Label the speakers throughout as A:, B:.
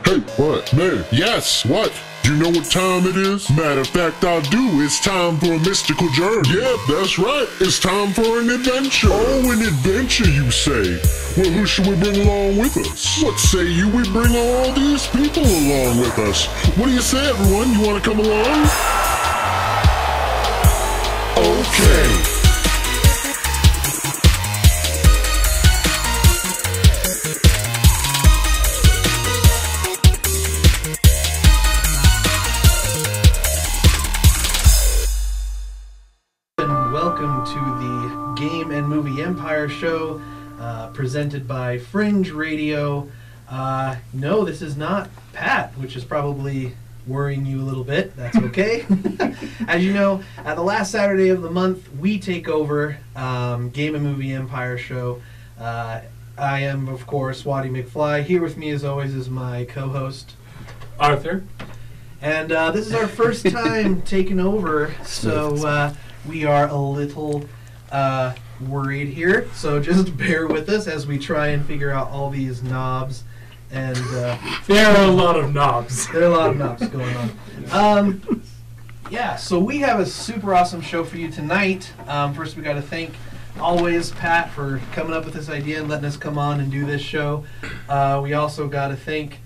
A: Hey, what? Man, yes, what? Do you know what time it is? Matter of fact, I do. It's time for a mystical journey. Yep, that's right. It's time for an adventure. Oh, an adventure, you say? Well, who should we bring along with us? What say you we bring all these people along with us? What do you say, everyone? You want to come along? Okay.
B: Welcome to the Game and Movie Empire show, presented by Fringe Radio. No, this is not Pat, which is probably worrying you a little bit. That's okay. As you know, the last Saturday of the month, we take over Game and Movie Empire show. I am, of course, Waddy McFly. Here with me, as always, is my co-host,
C: Arthur.
B: And this is our first time taking over, so we are a little worried here. So just bear with us as we try and figure out all these knobs. And
C: there are a lot of knobs.
B: There are a lot of knobs going on. Yeah, so we have a super awesome show for you tonight. First, we got to thank always Pat for coming up with this idea and letting us come on and do this show. We also got to thank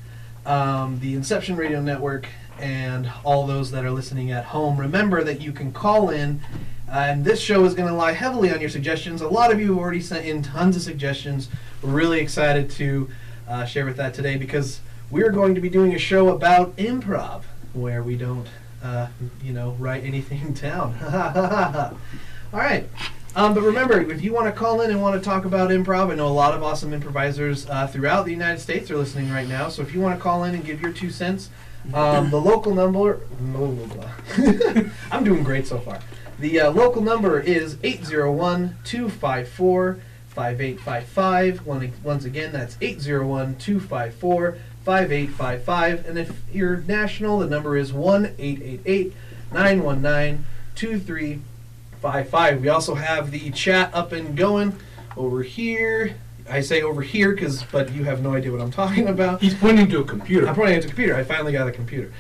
B: the Inception Radio Network and all those that are listening at home. Remember that you can call in, and this show is going to rely heavily on your suggestions. A lot of you have already sent in tons of suggestions. We're really excited to share with that today because we're going to be doing a show about improv, where we don't, write anything down. All right. But remember, if you want to call in and want to talk about improv, I know a lot of awesome improvisers throughout the United States are listening right now. So if you want to call in and give your 2 cents, the local number, I'm doing great so far. The local number is 801-254-5855. Once again, that's 801-254-5855. And if you're national, the number is 1-888-919-2355. We also have the chat up and going over here. I say over here but you have no idea what I'm talking about.
C: He's pointing to a computer.
B: I'm pointing to a computer. I finally got a computer.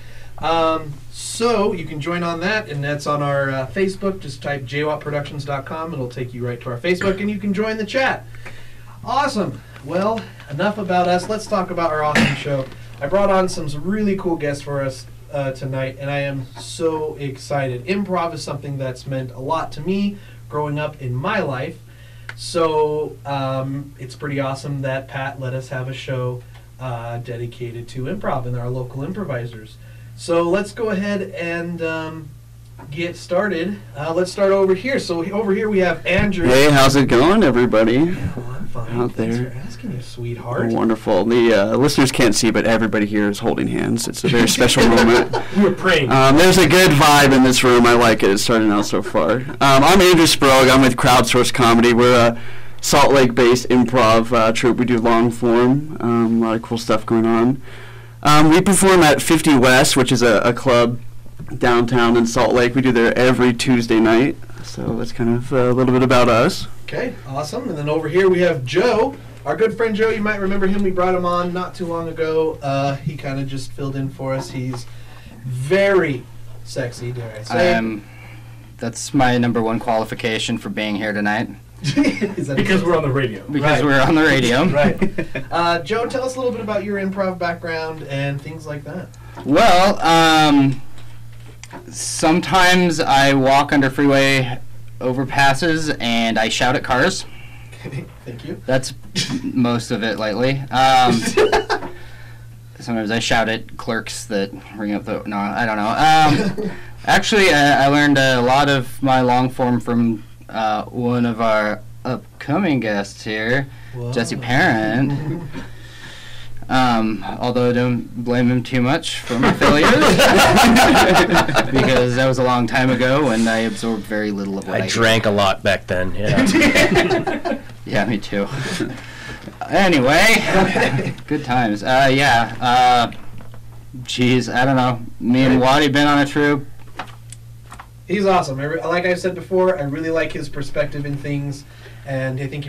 B: So you can join on that, and that's on our Facebook. Just type JWATproductions.com. It'll take you right to our Facebook, and you can join the chat. Awesome. Well, enough about us. Let's talk about our awesome show. I brought on some really cool guests for us tonight, and I am so excited. Improv is something that's meant a lot to me growing up in my life. So it's pretty awesome that Pat let us have a show dedicated to improv and our local improvisers. So let's go ahead and get started. Let's start over here. So over here we have Andrew.
D: Hey, how's it going, everybody?
B: Yeah, well, I'm fine.
D: Out there.
B: Thanks for asking, you sweetheart.
D: Oh, wonderful. The listeners can't see, but everybody here is holding hands. It's a very special moment.
C: We're praying.
D: There's a good vibe in this room. I like it. It's starting out so far. I'm Andrew Sprague. I'm with Crowdsource Comedy. We're a Salt Lake-based improv troupe. We do long form. A lot of cool stuff going on. We perform at 50 West, which is a club downtown in Salt Lake. We do there every Tuesday night. So that's kind of a little bit about us.
B: Okay, awesome. And then over here we have Joe, our good friend Joe. You might remember him. We brought him on not too long ago. He kind of just filled in for us. He's very sexy, dare I say.
E: That's my number one qualification for being here tonight.
C: Because we're on the radio.
E: Because we're on the radio.
B: Right. Joe, tell us a little bit about your improv background and things like that.
E: Well, sometimes I walk under freeway overpasses and I shout at cars.
B: Okay, thank you.
E: That's most of it lately. Sometimes I shout at clerks that ring up the... No, I don't know. Actually, I learned a lot of my long form from one of our upcoming guests here,
B: Whoa.
E: Jesse Parent. Although I don't blame him too much for my failures, because that was a long time ago and I absorbed very little of what I
F: drank a lot back then. Yeah,
E: yeah, me too. Anyway, good times. Geez, I don't know. Me and Waddy been on a troop.
B: He's awesome. Like I said before, I really like his perspective in things, and I think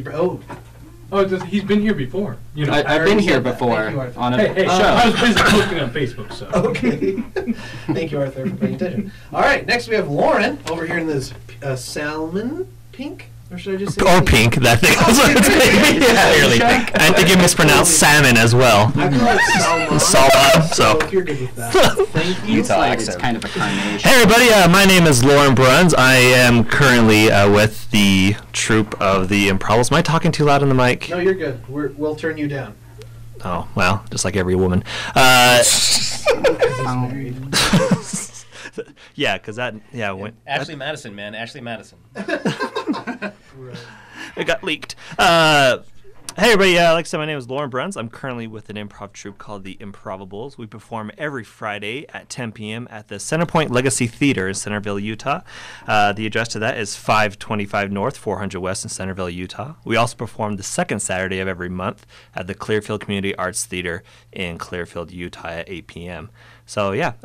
C: Oh, he's been here before. You know.
E: I've been here before on a
C: Hey,
E: show.
C: I was busy posting on Facebook, so.
B: Okay. Thank you, Arthur, for paying attention. All right, next we have Lauren over here in this salmon pink. Or should I just say
G: Or pink, that thing. Yeah, clearly pink. I think you mispronounced salmon as well.
B: I call it salmon.
G: Salmon,
B: So
G: so.
B: if you're good with that. Thank you.
E: Utah it's kind of a carnation.
G: Hey everybody, my name is Lauren Bruns. I am currently with the troupe of the Improvables. Am I talking too loud on the mic?
B: No, you're good. We'll turn you down.
G: Oh, well, just like every woman.
B: Because he's married.
G: Yeah, because when
F: Ashley Madison, man. Ashley Madison.
G: it got leaked. Hey everybody, like I said, my name is Lauren Bruns. I'm currently with an improv troupe called the Improvables. We perform every Friday at 10 p.m. at the Centerpoint Legacy Theater in Centerville, Utah. The address to that is 525 North, 400 West in Centerville, Utah. We also perform the second Saturday of every month at the Clearfield Community Arts Theater in Clearfield, Utah at 8 p.m. So yeah,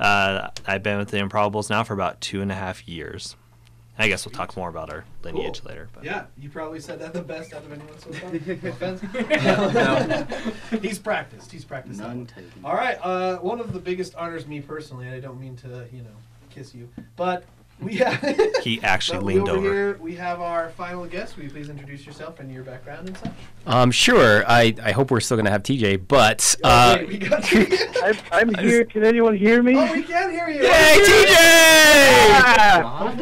G: I've been with the Improvables now for about 2.5 years. I guess we'll talk more about our lineage later. But.
B: Yeah, you probably said that the best out of anyone so far. No offense. He's practiced. He's practiced.
E: None taken.
B: All right. One of the biggest honors me personally. I don't mean to, kiss you, but we have.
G: He actually
B: but
G: leaned
B: over
G: over.
B: Here, we have our final guest. Will you please introduce yourself and your background and such?
F: Sure. I hope we're still going to have TJ, but...
B: Wait, we got you.
H: I'm here. Can anyone hear me?
B: Oh, we can hear you.
G: Hey, TJ!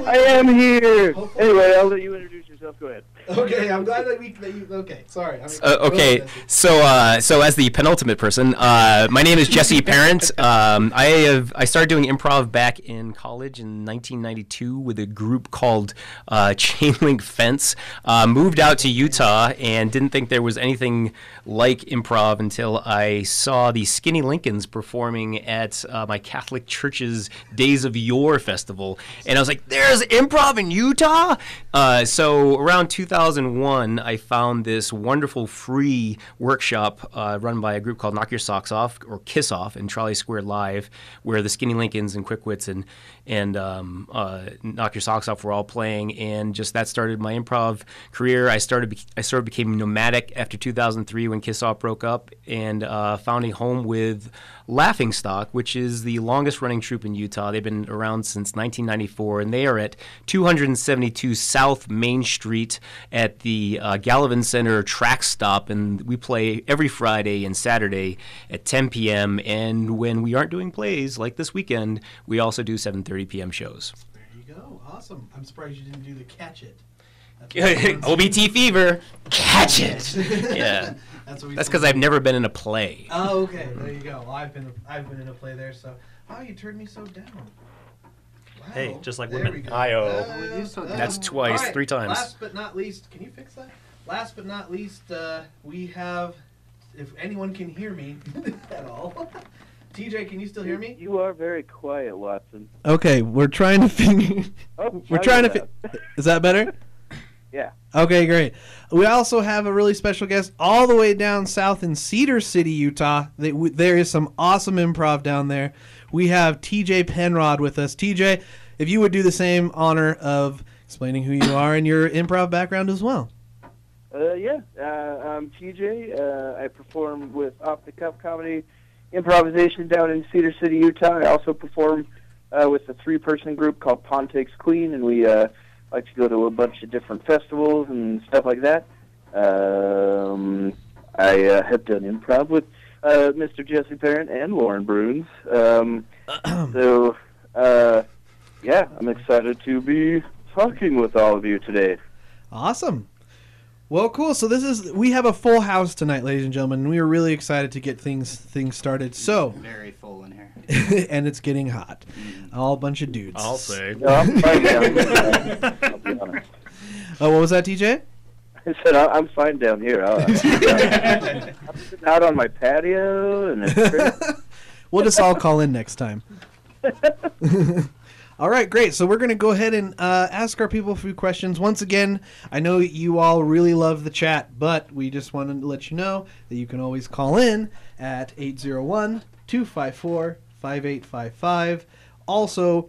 H: I am here. Anyway, I'll let you introduce yourself. Go ahead.
B: Okay, I'm glad that you. Okay, sorry.
F: okay, so as the penultimate person, my name is Jesse Parent. I started doing improv back in college in 1992 with a group called Chain Link Fence. Moved out to Utah and didn't think there was anything like improv until I saw the Skinny Lincolns performing at my Catholic church's Days of Yore festival, and I was like, "There's improv in Utah!" So around 2001, I found this wonderful free workshop run by a group called Knock Your Socks Off, or Kiss Off, in Trolley Square Live, where the Skinny Lincolns and Quick Wits and Knock Your Socks Off were all playing, and just that started my improv career. I sort of became nomadic after 2003 when Kiss Off broke up, and found a home with Laughing Stock, which is the longest running troupe in Utah. They've been around since 1994, and they are at 272 South Main Street at the Gallivan Center track stop, and we play every Friday and Saturday at 10 p.m. And when we aren't doing plays like this weekend, we also do 7:30 p.m. shows.
B: There you go. Awesome. I'm surprised you didn't do the catch it.
F: OBT Fever, catch it. Yeah. That's because I've never been in a play.
B: Oh, okay. There you go. Well, I've been in a play there. So, you turned me so down. Wow.
G: Hey, just like
B: There
G: women.
B: we go.
F: That's twice,
B: All right,
F: 3 times.
B: Last but not least, can you fix that? Last but not least, we have, if anyone can hear me at all. TJ, can you still hear me?
H: You are very quiet, Watson.
I: Okay, we're trying to figure. We're trying to. Is that better?
H: Yeah.
I: Okay, great. We also have a really special guest all the way down south in Cedar City, Utah. There is some awesome improv down there. We have TJ Penrod with us. TJ, if you would do the same honor of explaining who you are and your improv background as well.
H: I'm TJ. I perform with Off the Cuff Comedy Improvisation down in Cedar City, Utah. I also perform with a 3-person group called Pond Takes Clean, and we like to go to a bunch of different festivals and stuff like that. I have done improv with Mr. Jesse Parent and Lauren Bruns. I'm excited to be talking with all of you today.
I: Awesome. Well, cool. So we have a full house tonight, ladies and gentlemen. And we are really excited to get things started. So
E: Very full in here.
I: and it's getting hot. All a bunch of dudes.
G: I'll say.
H: No, I'm fine down here. I'll be honest.
I: Oh, what was that, TJ?
H: I said I'm fine down here. I'm sitting out on my patio, and it's great.
I: We'll just all call in next time. All right, great. So we're going to go ahead and ask our people a few questions. Once again, I know you all really love the chat, but we just wanted to let you know that you can always call in at 801-254-5855. Also,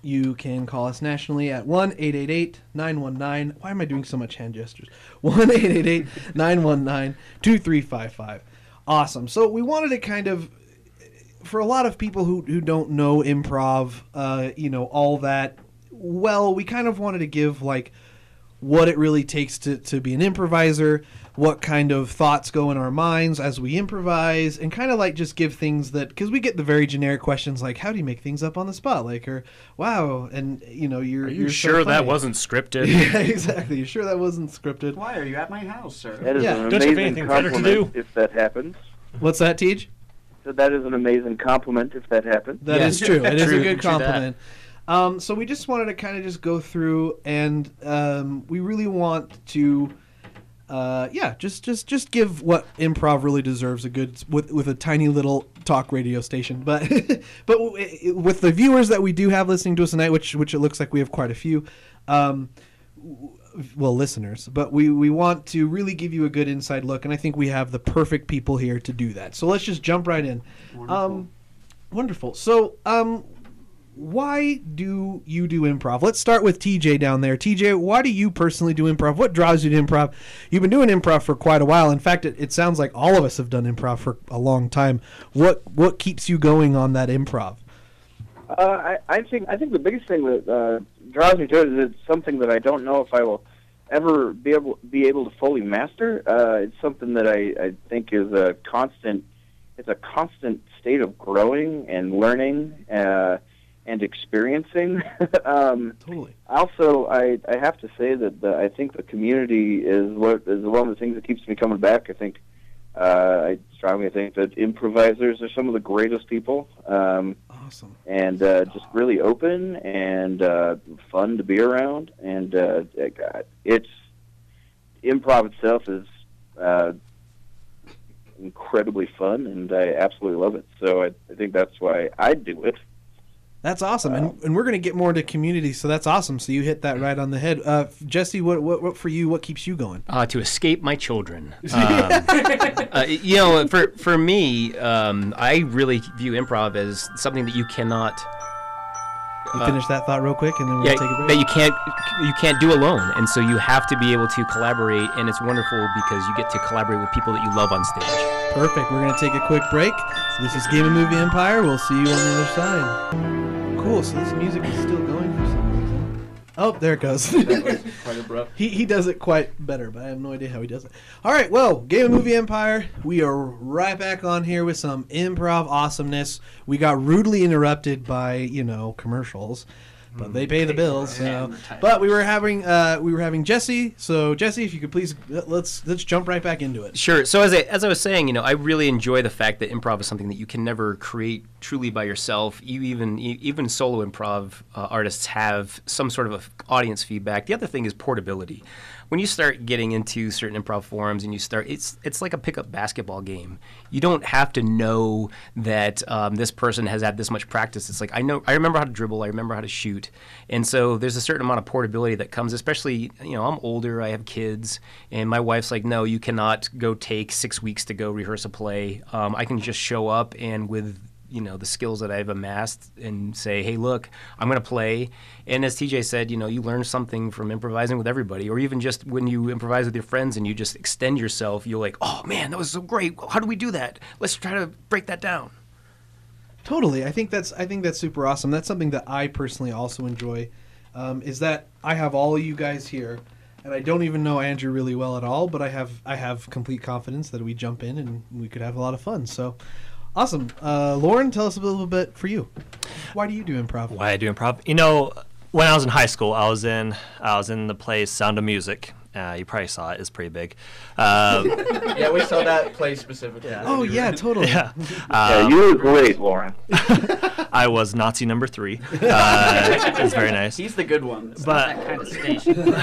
I: You can call us nationally at 1-888-919. Why am I doing so much hand gestures? 1-888-919-2355. Awesome. So we wanted to kind of, for a lot of people who don't know improv, all that well, we kind of wanted to give like what it really takes to be an improviser, what kind of thoughts go in our minds as we improvise, and kind of like just give things that, because we get the very generic questions like, how do you make things up on the spot? Like, or wow, and you're
F: sure
I: so
F: that
I: funny.
F: wasn't scripted?
I: Yeah, exactly. You're sure that wasn't scripted?
J: Why are you at my house, sir?
H: That is
I: Yeah.
H: an
C: Don't you have
H: amazing
C: anything better to
H: compliment
C: do?
H: if that happens.
I: What's that, Tej?
H: So that is an amazing compliment if that happens.
I: That is
F: Yeah.
I: true. It is a
F: True,
I: good
F: true that.
I: compliment. So we just wanted to kind of just go through, and we really want to, just give what improv really deserves a good with a tiny little talk radio station. But with the viewers that we do have listening to us tonight, which it looks like we have quite a few, listeners. But we want to really give you a good inside look, and I think we have the perfect people here to do that. So let's just jump right in. Wonderful. So why do you do improv? Let's start with TJ down there. TJ, why do you personally do improv? What draws you to improv? You've been doing improv for quite a while. In fact, it sounds like all of us have done improv for a long time. What keeps you going on that improv?
H: I think the biggest thing that draws me to it is it's something that I don't know if I will ever be able to fully master. It's something that I think is a constant. It's a constant state of growing and learning and experiencing.
I: Totally.
H: Also, I have to say that I think the community is one of the things that keeps me coming back. I think I strongly think that improvisers are some of the greatest people.
I: Awesome.
H: And just really open and fun to be around. And it's improv itself is incredibly fun, and I absolutely love it. So I think that's why I do it.
I: That's awesome, and we're going to get more into community, so that's awesome. So you hit that right on the head. Jesse, what for you? What keeps you going?
F: To escape my children. For me, I really view improv as something that you cannot.
I: You finish that thought real quick, and then we'll take a break.
F: That you can't do alone, and so you have to be able to collaborate, and it's wonderful because you get to collaborate with people that you love on stage.
I: Perfect. We're going to take a quick break. So this is Game and Movie Empire. We'll see you on the other side. Cool. So this music is still going for some reason. Oh, there it goes.
J: That was quite abrupt.
I: He does it quite better, but I have no idea how he does it. All right, well, Game and Movie Empire, we are right back on here with some improv awesomeness. We got rudely interrupted by, commercials, but they pay the bills. So. But we were having Jesse. So Jesse, if you could please let's jump right back into it.
F: Sure. So as I was saying, I really enjoy the fact that improv is something that you can never create truly by yourself. You even solo improv artists have some sort of audience feedback. The other thing is portability. When you start getting into certain improv forums and it's like a pickup basketball game. You don't have to know that this person has had this much practice. It's like I remember how to dribble, I remember how to shoot, and so there's a certain amount of portability that comes. Especially, I'm older, I have kids, and my wife's like, no, you cannot go take 6 weeks to go rehearse a play. I can just show up and with the skills that I've amassed and say, hey, look, I'm going to play. And as TJ said, you learn something from improvising with everybody, or even just when you improvise with your friends and you just extend yourself, you're like, oh man, that was so great. How do we do that? Let's try to break that down.
I: Totally. I think that's super awesome. That's something that I personally also enjoy, is that I have all of you guys here, and I don't even know Andrew really well at all, but I have complete confidence that we jump in and we could have a lot of fun. So awesome. Lauren, tell us a little bit for you. Why do you do improv?
G: Why I do improv? When I was in high school, I was in the play Sound of Music. You probably saw it. It's pretty big.
J: Yeah, we saw that play specifically.
G: Yeah.
I: Oh yeah, totally.
G: Yeah.
H: You were great, Lauren.
G: I was Nazi number 3. It's very nice.
J: He's the good one. It's
G: But-
J: not that kind of station.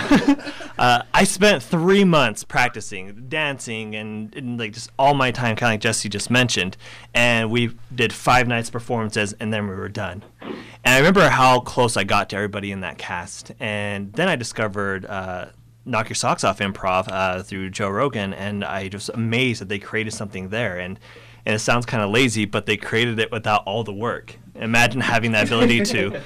G: I spent 3 months practicing, dancing, and like just all my time, kind of like Jesse just mentioned. And we did 5 nights performances, and then we were done. And I remember how close I got to everybody in that cast. And then I discovered Knock Your Socks Off Improv through Joe Rogan, and I just amazed that they created something there. And it sounds kind of lazy, but they created it without all the work. Imagine having that ability to,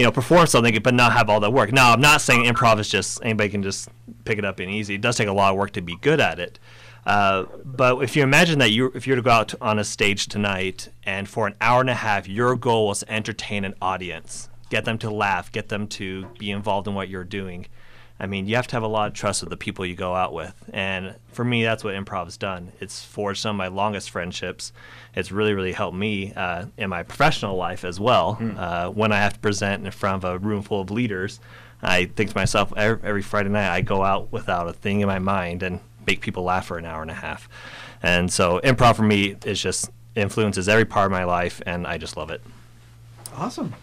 G: perform something but not have all that work. Now, I'm not saying improv is just anybody can just pick it up and easy. It does take a lot of work to be good at it. But if you imagine that if you were to go out on a stage tonight and for an hour and a half, your goal was to entertain an audience, get them to laugh, get them to be involved in what you're doing. I mean, you have to have a lot of trust with the people you go out with. And for me, that's what improv's done. It's forged some of my longest friendships. It's really, really helped me in my professional life as well. When I have to present in front of a room full of leaders, I think to myself, every Friday night, I go out without a thing in my mind and make people laugh for an hour and a half. And so improv for me is just influences every part of my life, and I just love it.
I: Awesome.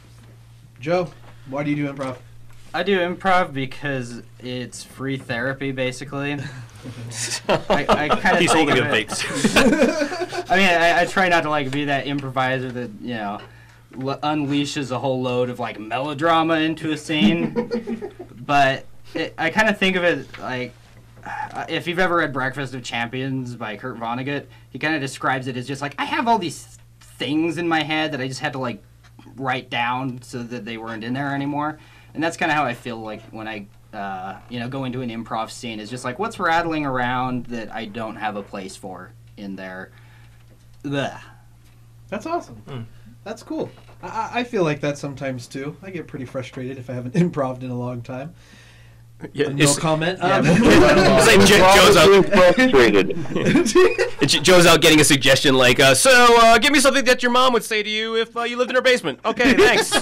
I: Joe, why do you do improv?
E: I do improv because it's free therapy, basically. I kind of
G: He's
E: think
G: holding
E: of
G: a
E: it.
G: vape.
E: I mean, I try not to be that improviser that unleashes a whole load of melodrama into a scene. But I kind of think of it like, if you've ever read Breakfast of Champions by Kurt Vonnegut, he kind of describes it as just I have all these things in my head that I just had to write down so that they weren't in there anymore. And that's kind of how I feel when I, go into an improv scene, is just what's rattling around that I don't have a place for in there. Blech.
I: That's awesome. That's cool. I feel like that sometimes too. I get pretty frustrated if I haven't improved in a long time.
F: Yeah,
I: no comment.
F: Joe's out. Joe's out getting a suggestion so give me something that your mom would say to you if you lived in her basement. Okay, thanks.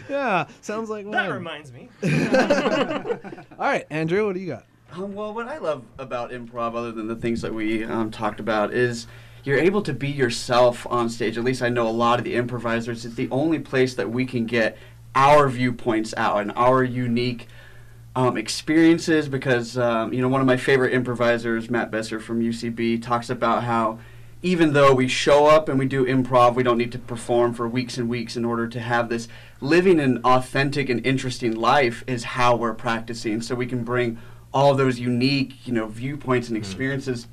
I: Yeah, sounds like
G: that reminds me.
I: All right, Andrew, what do you got?
D: Well, what I love about improv, other than the things that we talked about, is you're able to be yourself on stage. At least I know a lot of the improvisers. It's the only place that we can get our viewpoints out and our unique experiences, because one of my favorite improvisers, Matt Besser from UCB, talks about how even though we show up and we do improv, we don't need to perform for weeks and weeks in order to have this. Living an authentic and interesting life is how we're practicing, so we can bring all those unique viewpoints and experiences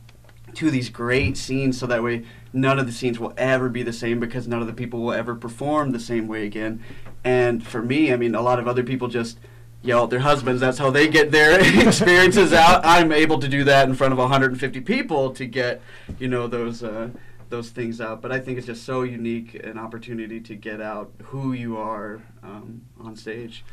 D: to these great scenes, so that way none of the scenes will ever be the same, because none of the people will ever perform the same way again. And for me, I mean, a lot of other people just yell at their husbands. That's how they get their experiences out. I'm able to do that in front of 150 people to get, those things out. But I think it's just so unique an opportunity to get out who you are on stage.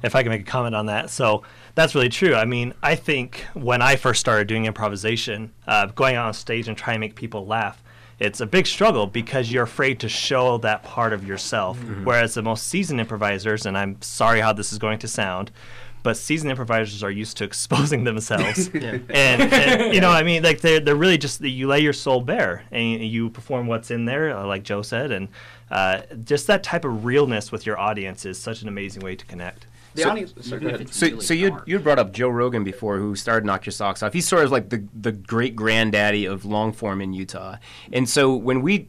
G: If I can make a comment on that. So that's really true. I mean, I think when I first started doing improvisation, going out on stage and trying to make people laugh, it's a big struggle because you're afraid to show that part of yourself. Mm-hmm. Whereas the most seasoned improvisers, and I'm sorry how this is going to sound, but seasoned improvisers are used to exposing themselves. and I mean, they're really just, you lay your soul bare and you perform what's in there, like Joe said, and just that type of realness with your audience is such an amazing way to connect.
D: The audience. Sorry,
F: So you brought up Joe Rogan before, who started Knock Your Socks Off. He's sort of like the great granddaddy of long form in Utah. And so when we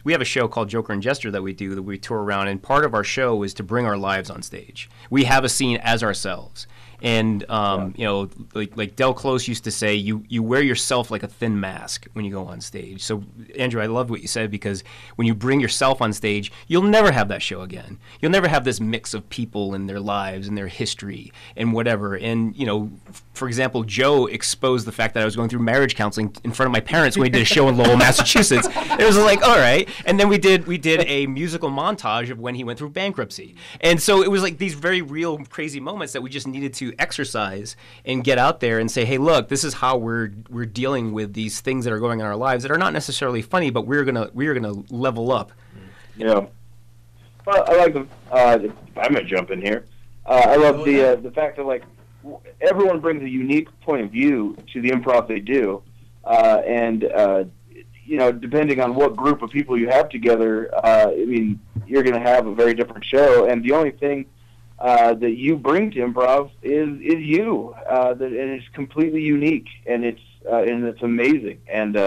F: have a show called Joker and Jester that we do, that we tour around, and part of our show is to bring our lives on stage. We have a scene as ourselves. And like Del Close used to say, you wear yourself like a thin mask when you go on stage. So Andrew, I loved what you said, because when you bring yourself on stage, you'll never have that show again. You'll never have this mix of people and their lives and their history and whatever. And for example, Joe exposed the fact that I was going through marriage counseling in front of my parents when we did a show in Lowell, Massachusetts. It was like, all right. And then we did a musical montage of when he went through bankruptcy. And so it was like these very real, crazy moments that we just needed to exercise and get out there and say, hey, look, this is how we're dealing with these things that are going on in our lives that are not necessarily funny, but we're gonna level up.
H: Yeah. Well, I like I'm gonna jump in here. I love the fact that everyone brings a unique point of view to the improv they do, and depending on what group of people you have together, I mean, you're gonna have a very different show, and the only thing that you bring to improv is you, and it's completely unique, and it's amazing and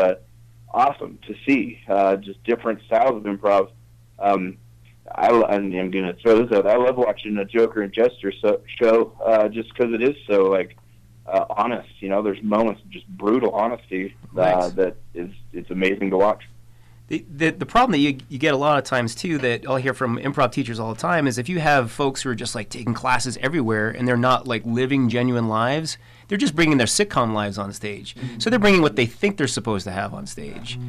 H: awesome to see just different styles of improv. I'm going to throw this out. I love watching a Joker and Jester show just because it is so honest. There's moments of just brutal honesty that it's amazing to watch.
F: The problem that you get a lot of times too, that I'll hear from improv teachers all the time, is if you have folks who are just like taking classes everywhere and they're not like living genuine lives, they're just bringing their sitcom lives on stage. So they're bringing what they think they're supposed to have on stage.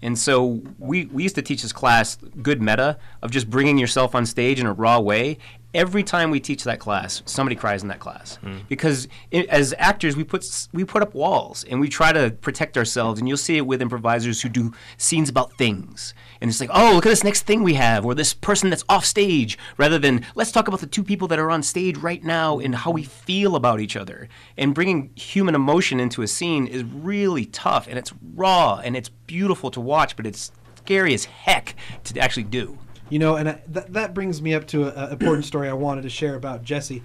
F: And so we used to teach this class good meta of just bringing yourself on stage in a raw way. Every time we teach that class, somebody cries in that class. Because as actors, we put up walls and we try to protect ourselves. And you'll see it with improvisers who do scenes about things. And it's like, oh, look at this next thing we have, or this person that's off stage, rather than let's talk about the two people that are on stage right now and how we feel about each other. And bringing human emotion into a scene is really tough, and it's raw, and it's beautiful to watch, but it's scary as heck to actually do.
I: You know, and that brings me up to an important story I wanted to share about Jesse.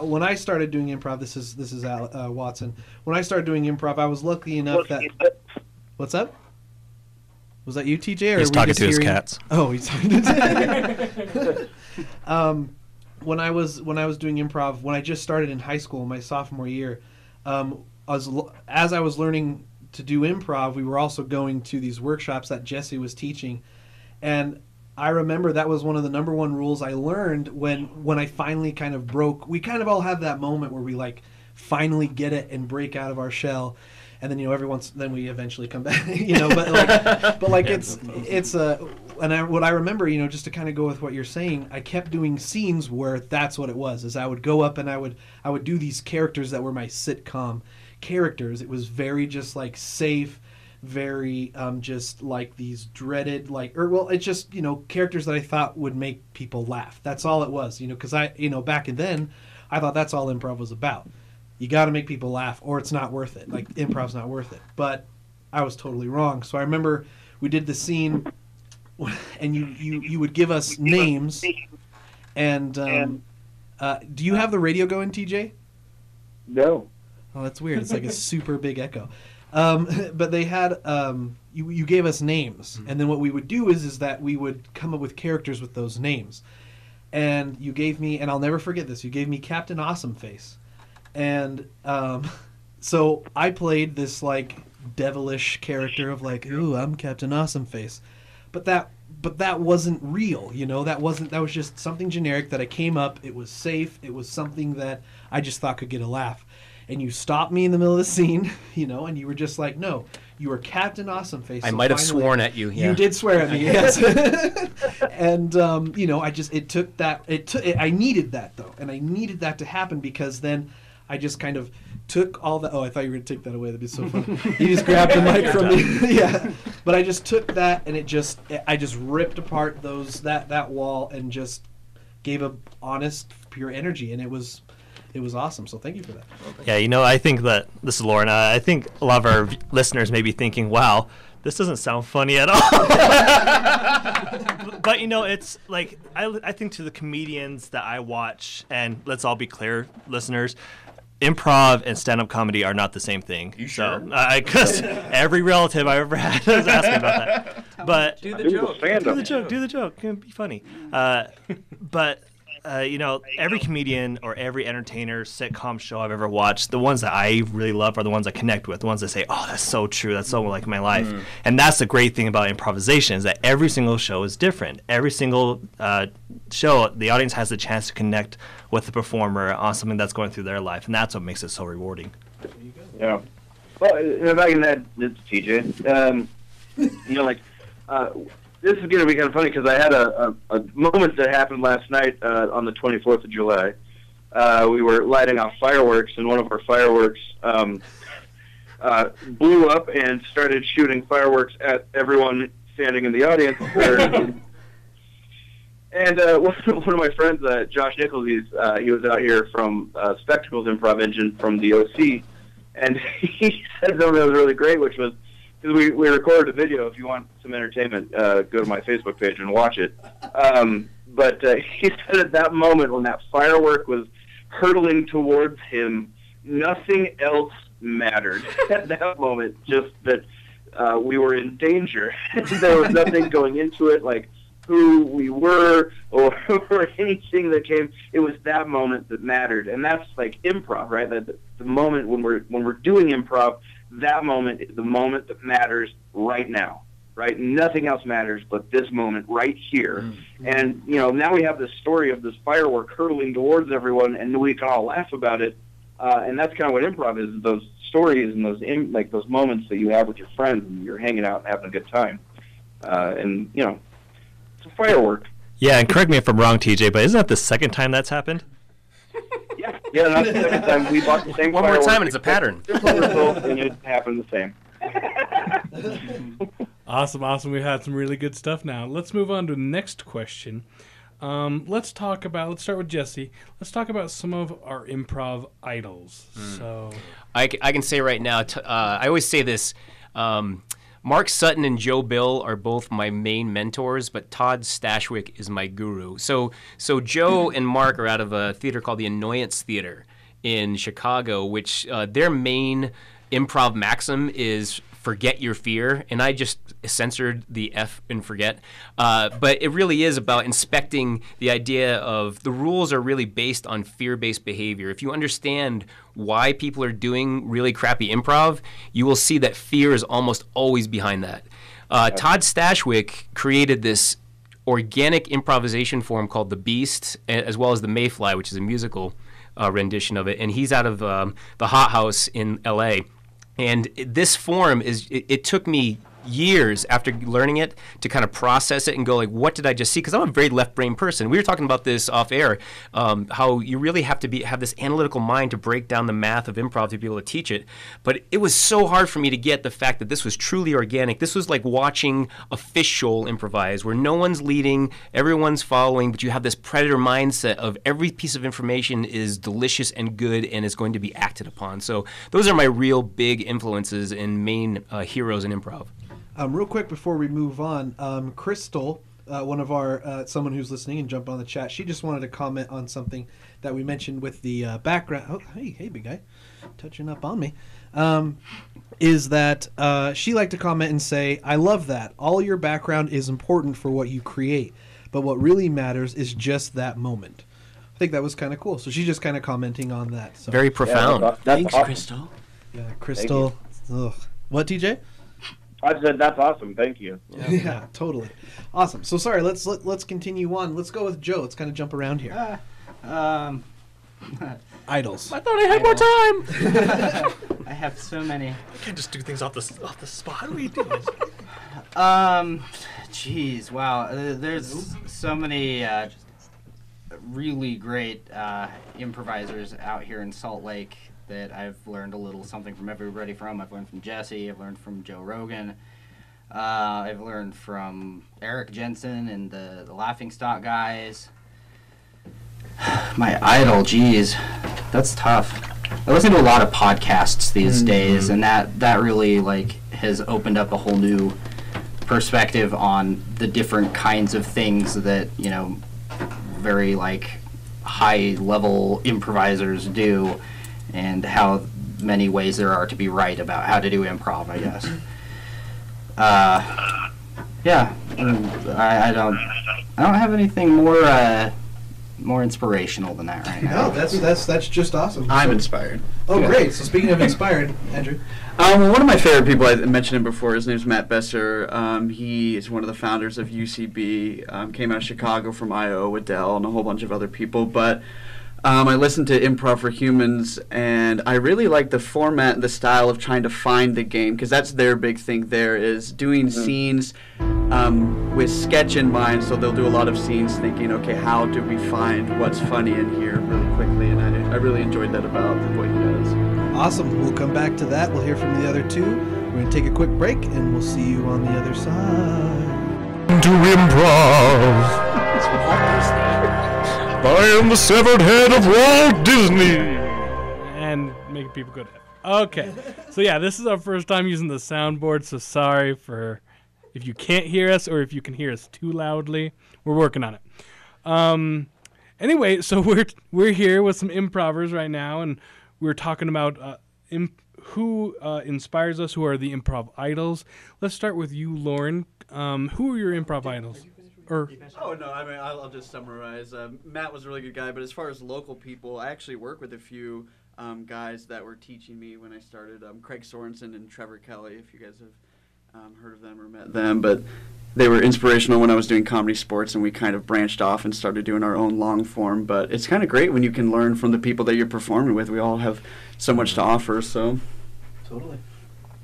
I: When I started doing improv, this is Watson. When I started doing improv, I was lucky enough that. What's up? Was that you, TJ? Or
G: He's talking to his cats.
I: Oh, he's talking to. When I was doing improv, when I just started in high school, my sophomore year, as I was learning to do improv, we were also going to these workshops that Jesse was teaching, and I remember that was one of the number one rules I learned when I finally kind of broke. We kind of all have that moment where we like finally get it and break out of our shell, and then then we eventually come back, But like what I remember, just to kind of go with what you're saying, I kept doing scenes where that's what it was. Is I would go up and I would do these characters that were my sitcom characters. It was very just like safe. Very just like these dreaded it's just characters that I thought would make people laugh. That's all it was, because back then I thought that's all improv was about. You got to make people laugh or it's not worth it. Like improv's not worth it. But I was totally wrong. So I remember we did the scene and you would give us names and do you have the radio going, TJ?
H: No.
I: Oh, that's weird. It's like a super big echo. But they had you gave us names, and then what we would do is that we would come up with characters with those names, and you gave me, and I'll never forget this. You gave me Captain Awesome Face, and so I played this like devilish character of like, ooh, I'm Captain Awesome Face, but that wasn't real, that was just something generic that I came up. It was safe. It was something that I just thought could get a laugh. And you stopped me in the middle of the scene, and you were just like, no, you were Captain Awesome Face.
F: I might have sworn at you. Yeah.
I: You did swear at me, yes. And, I needed that, though. And I needed that to happen because then I just kind of took all the, I thought you were going to take that away. That'd be so funny. You just grabbed the mic from me. Yeah. But I just took that and I just ripped apart that wall and just gave a honest, pure energy. And it was awesome, so thank you for that.
G: Yeah, I think that, this is Lauren, I think a lot of our listeners may be thinking, wow, this doesn't sound funny at all. But, it's like, I think to the comedians that I watch, and let's all be clear, listeners, improv and stand-up comedy are not the same thing.
J: You sure?
G: Because every relative I've ever had has asked me about that. But
J: do the joke.
G: Do the joke. It can be funny. But... every comedian or every entertainer sitcom show I've ever watched, the ones that I really love are the ones I connect with, the ones that say, oh, that's so true, that's so like my life. And that's the great thing about improvisation is that every single show is different. Every single show, the audience has the chance to connect with the performer on something that's going through their life, and that's what makes it so rewarding.
H: Yeah. Well, if I can add this, TJ, this is going to be kind of funny because I had a moment that happened last night on the 24th of July. We were lighting off fireworks, and one of our fireworks blew up and started shooting fireworks at everyone standing in the audience. And one of my friends, Josh Nichols, he was out here from Spectacles Improv Engine from the OC, and he said something that was really great, which was, because we recorded a video. If you want some entertainment, go to my Facebook page and watch it. But he said at that moment when that firework was hurtling towards him, nothing else mattered. At that moment, just that we were in danger. There was nothing going into it, like who we were or anything that came. It was that moment that mattered, and that's like improv, right? That the moment when we're doing improv. That moment is the moment that matters right now, right? Nothing else matters but this moment right here. And, now we have this story of this firework hurtling towards everyone, and we can all laugh about it. And that's kind of what improv is, those stories and those moments that you have with your friends, and you're hanging out and having a good time. And, it's a firework.
G: Yeah, and correct me if I'm wrong, TJ, but isn't that the second time that's happened?
H: Yeah, that's the second time we bought the same
F: One more
H: fireworks,
F: time and it's a pattern.
H: Different results, and it happened the same.
K: Awesome. We had some really good stuff now. Let's move on to the next question. Let's start with Jesse. Let's talk about some of our improv idols. So
F: I can say right now, I always say this, Mark Sutton and Joe Bill are both my main mentors, but Todd Stashwick is my guru. So Joe and Mark are out of a theater called the Annoyance Theater in Chicago, which their main improv maxim is forget your fear, and I just censored the F in forget. But it really is about inspecting the idea of the rules are really based on fear-based behavior. If you understand why people are doing really crappy improv, you will see that fear is almost always behind that. Todd Stashwick created this organic improvisation form called The Beast, as well as The Mayfly, which is a musical rendition of it, and he's out of the Hot House in L.A., and this form it took me years after learning it to kind of process it and go like, what did I just see? Because I'm a very left brain person. We were talking about this off air, how you really have to have this analytical mind to break down the math of improv to be able to teach it. But it was so hard for me to get the fact that this was truly organic. This was like watching a fish shoal improvise where no one's leading, everyone's following, but you have this predator mindset of every piece of information is delicious and good and is going to be acted upon. So those are my real big influences and main heroes in improv.
I: Real quick before we move on, Crystal, one of our someone who's listening and jumped on the chat, she just wanted to comment on something that we mentioned with the background. Oh, hey, big guy, touching up on me. Is that she liked to comment and say, "I love that. All your background is important for what you create, but what really matters is just that moment." I think that was kind of cool. So she's just kind of commenting on that. So.
F: Very profound.
H: That's
D: Thanks,
H: awesome.
D: Crystal.
I: Yeah, Crystal. Ugh. What, TJ?
H: I said that's awesome. Thank you.
I: Yeah, totally. Awesome. So sorry, let's continue on. Let's go with Joe. Let's kind of jump around here. Idols.
G: I thought I had more time.
E: I have so many.
G: I can't just do things off the spot. What are you doing?
E: Jeez, wow. There's so many really great improvisers out here in Salt Lake that I've learned a little something from everybody from. I've learned from Jesse. I've learned from Joe Rogan. I've learned from Eric Jensen and the Laughing Stock guys. My idol, geez, that's tough. I listen to a lot of podcasts these days, and that really has opened up a whole new perspective on the different kinds of things that very high level improvisers do, and how many ways there are to be right about how to do improv, I guess. Yeah, I don't have anything more inspirational than that right now.
I: No, that's just awesome.
D: I'm inspired.
I: Oh, great. So speaking of inspired, Andrew.
D: Well, one of my favorite people, I mentioned him before, his name's Matt Besser. He is one of the founders of UCB, came out of Chicago from IO with Dell and a whole bunch of other people. But I listened to Improv for Humans, and I really like the format and the style of trying to find the game, because that's their big thing there, is doing scenes with sketch in mind. So they'll do a lot of scenes thinking, okay, how do we find what's funny in here really quickly? And I really enjoyed that about what he does.
I: Awesome. We'll come back to that. We'll hear from the other two. We're going to take a quick break, and we'll see you on the other side.
A: To improv. I am the severed head of Walt Disney.
K: And making people go deaf. Okay. So yeah, this is our first time using the soundboard, so sorry for if you can't hear us or if you can hear us too loudly. We're working on it. Anyway, so we're here with some improvers right now, and we're talking about who inspires us, who are the improv idols. Let's start with you, Lauren. Who are your improv idols?
D: Oh, no, I mean, I'll just summarize. Matt was a really good guy, but as far as local people, I actually work with a few guys that were teaching me when I started. Craig Sorensen and Trevor Kelly, if you guys have heard of them or met them, but they were inspirational when I was doing comedy sports, and we kind of branched off and started doing our own long form. But it's kind of great when you can learn from the people that you're performing with. We all have so much to offer, so.
B: Totally.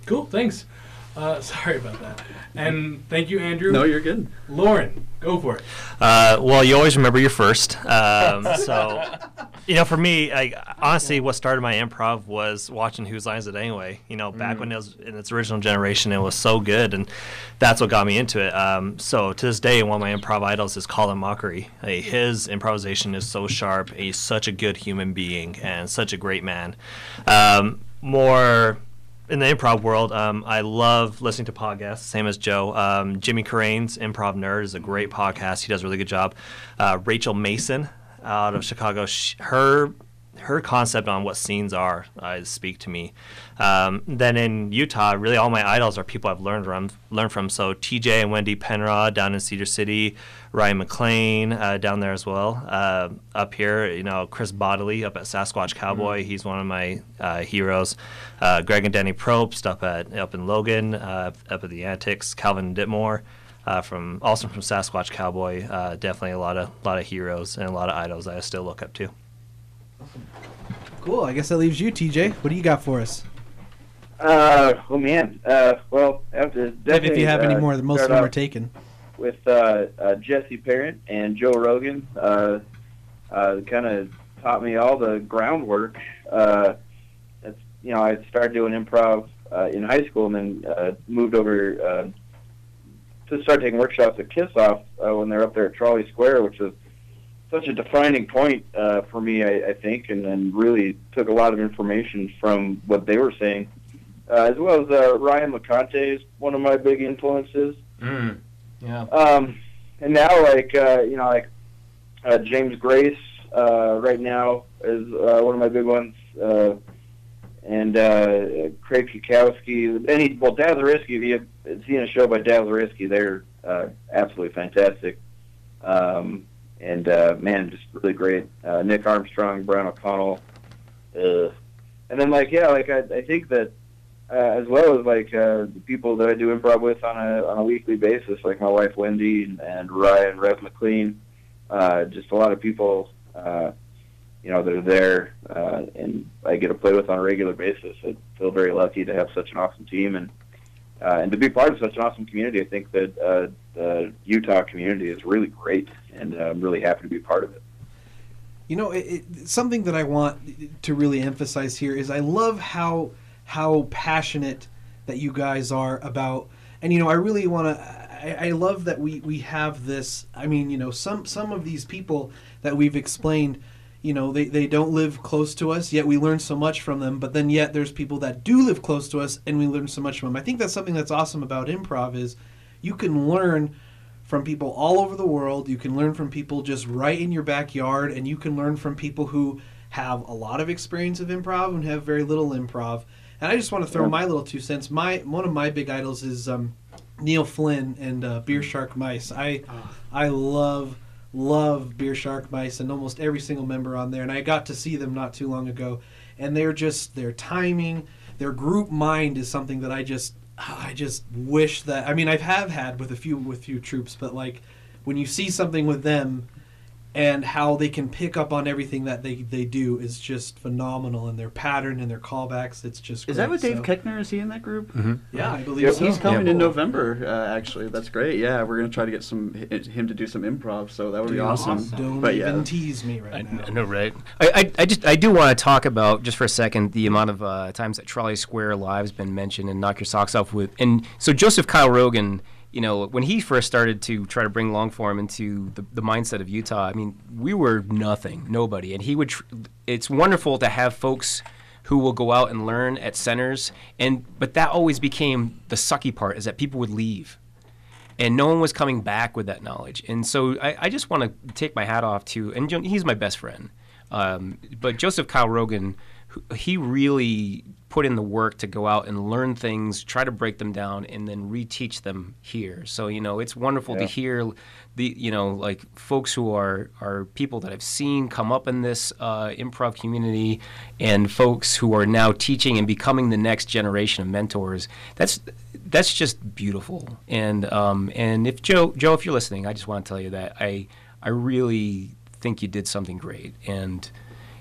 K: Cool, thanks. Sorry about that. And thank you, Andrew.
D: No, you're good.
K: Lauren, go for it.
G: Well, you always remember your first. So, for me, honestly, what started my improv was watching Whose Line Is It Anyway? Back when it was in its original generation, it was so good, and that's what got me into it. So to this day, one of my improv idols is Colin Mockery. His improvisation is so sharp. He's such a good human being and such a great man. More in the improv world, I love listening to podcasts, same as Joe. Jimmy Carrane's Improv Nerd is a great podcast. He does a really good job. Rachel Mason out of Chicago, her concept on what scenes are speak to me. Then in Utah, really all my idols are people I've learned from. So TJ and Wendy Penrod down in Cedar City, Ryan McLean down there as well. Up here, Chris Bodley up at Sasquatch Cowboy. He's one of my heroes. Greg and Danny Probst up in Logan, up at the Antics. Calvin Ditmore from Sasquatch Cowboy. Definitely a lot of heroes and a lot of idols that I still look up to.
I: Cool. I guess that leaves you, TJ. What do you got for us?
H: Oh man. Well, I have to definitely.
I: If you have any more, most of them are taken.
H: With Jesse Parent and Joe Rogan, kind of taught me all the groundwork. I started doing improv in high school, and then moved over to start taking workshops at Kiss Off when they're up there at Trolley Square, which is such a defining point for me, I think, and really took a lot of information from what they were saying, as well as Ryan LeConte is one of my big influences.
F: Yeah.
H: And now, James Grace right now is one of my big ones, and Craig Kukowski, and Daz Ariski. If you have seen a show by Daz Ariski, they're absolutely fantastic. And man, just really great. Nick Armstrong, Brian O'Connell, and then I think that as well as the people that I do improv with on a weekly basis, like my wife Wendy and Ryan Rev McLean, just a lot of people that are there, and I get to play with on a regular basis. I feel very lucky to have such an awesome team and to be part of such an awesome community. I think that the Utah community is really great, and I'm really happy to be part of it.
I: Something that I want to really emphasize here is I love how passionate that you guys are about, and I really want to. I love that we have this. I mean, some of these people that we've explained, they don't live close to us, yet we learn so much from them. But then yet there's people that do live close to us, and we learn so much from them. I think that's something that's awesome about improv is you can learn from people all over the world. You can learn from people just right in your backyard, and you can learn from people who have a lot of experience of improv and have very little improv. And I just want to throw my little 2 cents. One of my big idols is Neil Flynn and Beer Shark Mice. I love Beer Shark Mice and almost every single member on there, and I got to see them not too long ago. And their timing, their group mind is something that I just wish that. I mean, I have had with a few troops, but when you see something with them and how they can pick up on everything that they do is just phenomenal, and their pattern and their callbacks, it's just great.
D: Is that what Dave Keckner is? He in that group?
F: Mm-hmm.
I: Yeah, I believe so.
D: He's coming in November, actually. That's great. Yeah, we're going to try to get him to do some improv, so that would be awesome.
I: Don't even tease me right now.
F: I know, right? I do want to talk about, just for a second, the amount of times that Trolley Square Live's been mentioned and Knock Your Socks Off with. And so Joseph Kyle Rogan, when he first started to try to bring longform into the mindset of Utah, I mean, we were nobody. And he would, it's wonderful to have folks who will go out and learn at centers. But that always became the sucky part, is that people would leave. And no one was coming back with that knowledge. And so I just want to take my hat off to, and he's my best friend, but Joseph Kyle Rogan, he really put in the work to go out and learn things, try to break them down, and then reteach them here. So, it's wonderful to hear the, folks who are people that I've seen come up in this improv community, and folks who are now teaching and becoming the next generation of mentors. that's just beautiful. And if Joe, if you're listening, I just want to tell you that I really think you did something great. And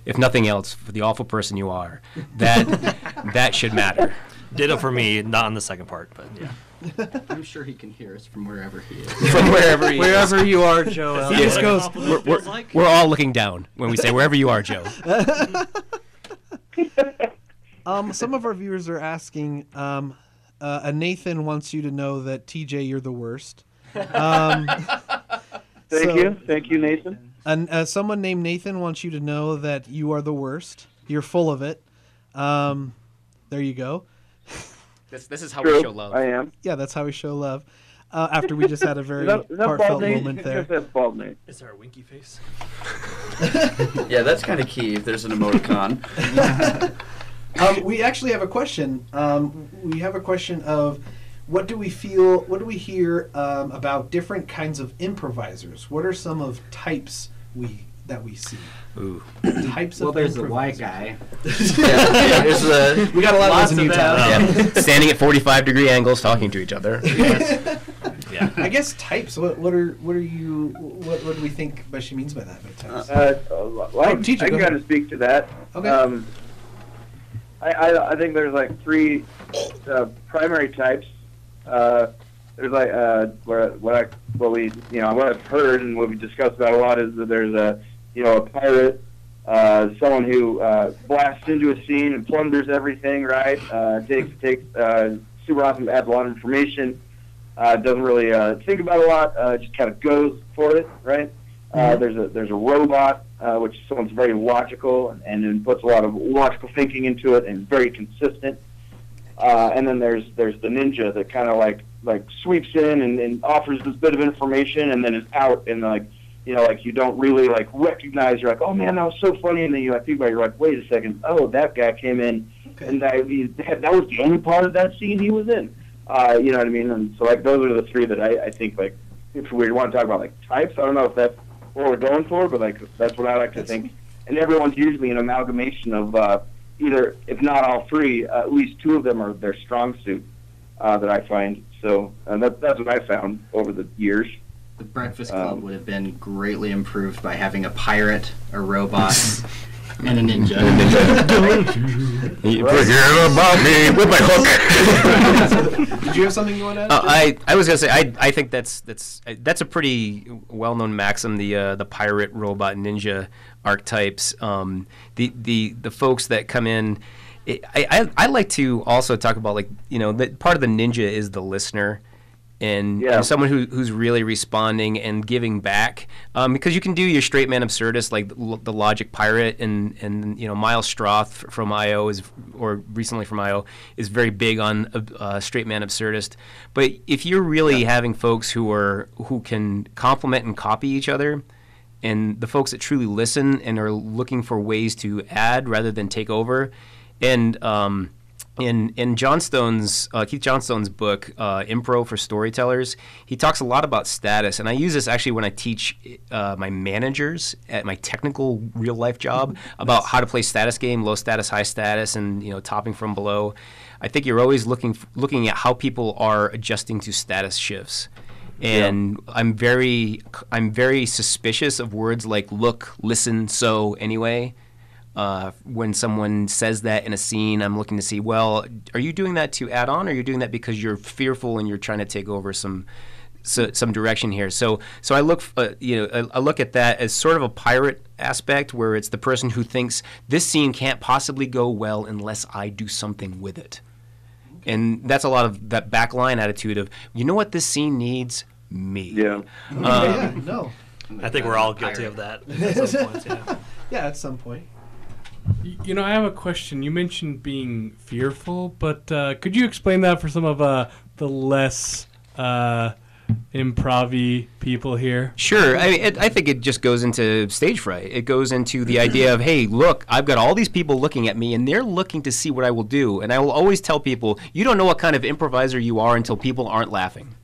F: if nothing else, for the awful person you are, that should matter.
G: Ditto for me, not on the second part, but yeah.
E: I'm sure he can hear us from wherever he is.
F: From wherever he is.
G: Wherever you are, Joe.
I: He just goes.
F: We're all looking down when we say wherever you are, Joe.
I: Some of our viewers are asking. Nathan wants you to know that TJ, you're the worst.
H: Thank you, Nathan.
I: And someone named Nathan wants you to know that you are the worst. You're full of it. There you go.
F: This is how
H: True,
F: we show love.
H: I am.
I: Yeah, that's how we show love. After we just had a very
H: Is that
I: heartfelt
H: bald Nate?
I: moment there.
H: Yes, that's bald Nate.
G: Is there a winky face?
D: Yeah, that's kind of key if there's an emoticon.
I: We actually have a question. We have a question of what do we hear about different kinds of improvisers? What are some of types that we see?
F: Ooh.
I: Types of
E: There's the white
I: improvisers.
E: guy.
I: We got a lot of those in Utah.
F: Yeah. Standing at 45-degree angles, talking to each other.
G: Yeah.
I: I guess types. What do we think she means by that? By types?
H: I can kind of speak to that.
I: Okay.
H: I think there's like three primary types. There's like what I've heard and what we discussed about a lot is that there's a pirate, someone who blasts into a scene and plunders everything, right? Takes super awesome, adds a lot of information. Doesn't really think about a lot. Just kind of goes for it, right? There's a robot, which someone's very logical and then puts a lot of logical thinking into it and very consistent. And then there's the ninja that kind of like sweeps in and offers this bit of information and then is out and you don't really recognize. You're like, oh man, that was so funny, and then you think about it, you're like, wait a second, oh, that guy came in and that was the only part of that scene he was in. You know what I mean? And so those are the three that I think if we want to talk about types, I don't know if that's what we're going for, but that's what I like to think. And everyone's usually an amalgamation of either, if not all three, at least two of them are their strong suit that I find. So that's what I found over the years.
E: The Breakfast Club would have been greatly improved by having a pirate, a robot, and a ninja.
F: Forget about me with my hook.
I: Did you have something you want to add?
F: I was gonna say I think that's a pretty well-known maxim. The pirate, robot, ninja archetypes. The folks that come in. I like to also talk about that part of the ninja is the listener. And someone who's really responding and giving back, because you can do your straight man absurdist like the Logic Pirate and Miles Stroth from IO recently from IO is very big on straight man absurdist. But if you're really having folks who can complement and copy each other, and the folks that truly listen and are looking for ways to add rather than take over, and in Keith Johnstone's book, Improv for Storytellers, he talks a lot about status, and I use this actually when I teach my managers at my technical real life job about how to play status game, low status, high status, and topping from below. I think you're always looking at how people are adjusting to status shifts. And I'm very suspicious of words like look, listen, so, anyway. When someone says that in a scene, I'm looking to see, well, are you doing that to add on, or are you doing that because you're fearful and you're trying to take over some direction here? So I look, I look at that as sort of a pirate aspect, where it's the person who thinks this scene can't possibly go well unless I do something with it, and that's a lot of that backline attitude of, you know what this scene needs? Me.
I: No.
G: I think we're all guilty of that at some point.
I: Yeah, at some point.
K: I have a question. You mentioned being fearful, but could you explain that for some of the less improv-y people here?
F: Sure. I think it just goes into stage fright. It goes into the idea of, hey, look, I've got all these people looking at me, and they're looking to see what I will do. And I will always tell people, you don't know what kind of improviser you are until people aren't laughing.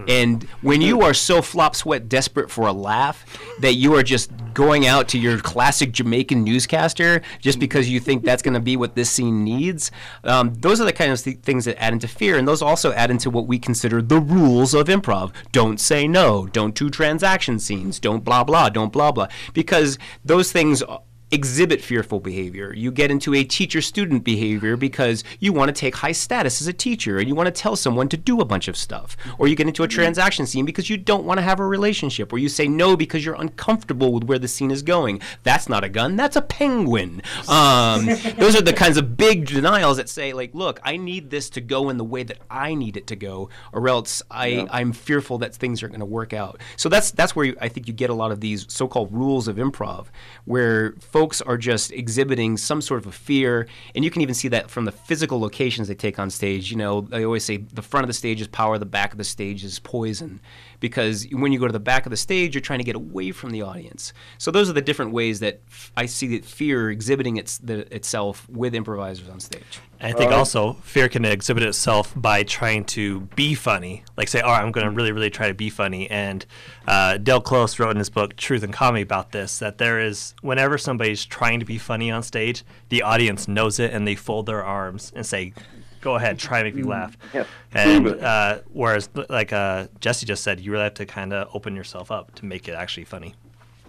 F: And when you are so flop sweat desperate for a laugh that you are just going out to your classic Jamaican newscaster just because you think that's going to be what this scene needs, those are the kind of things that add into fear, and those also add into what we consider the rules of improv. Don't say no, don't do transaction scenes, don't blah blah, don't blah blah, because those things exhibit fearful behavior. You get into a teacher-student behavior because you want to take high status as a teacher and you want to tell someone to do a bunch of stuff. Or you get into a transaction scene because you don't want to have a relationship. Or you say no because you're uncomfortable with where the scene is going. That's not a gun, that's a penguin. Those are the kinds of big denials that say, like, look, I need this to go in the way that I need it to go, or else I'm fearful that things are going to work out. So that's where I think you get a lot of these so-called rules of improv, where folks are just exhibiting some sort of a fear, and you can even see that from the physical locations they take on stage. You know, they always say the front of the stage is power, the back of the stage is poison, because when you go to the back of the stage, you're trying to get away from the audience. So those are the different ways that I see that fear exhibiting itself with improvisers on stage.
G: I think also fear can exhibit itself by trying to be funny. Like say, all right, I'm going to really, really try to be funny. And Del Close wrote in his book, Truth and Comedy, about this, that there is, whenever somebody's trying to be funny on stage, the audience knows it and they fold their arms and say, go ahead, try to make me laugh.
H: Yep.
G: And whereas, like Jesse just said, you really have to kind of open yourself up to make it actually funny.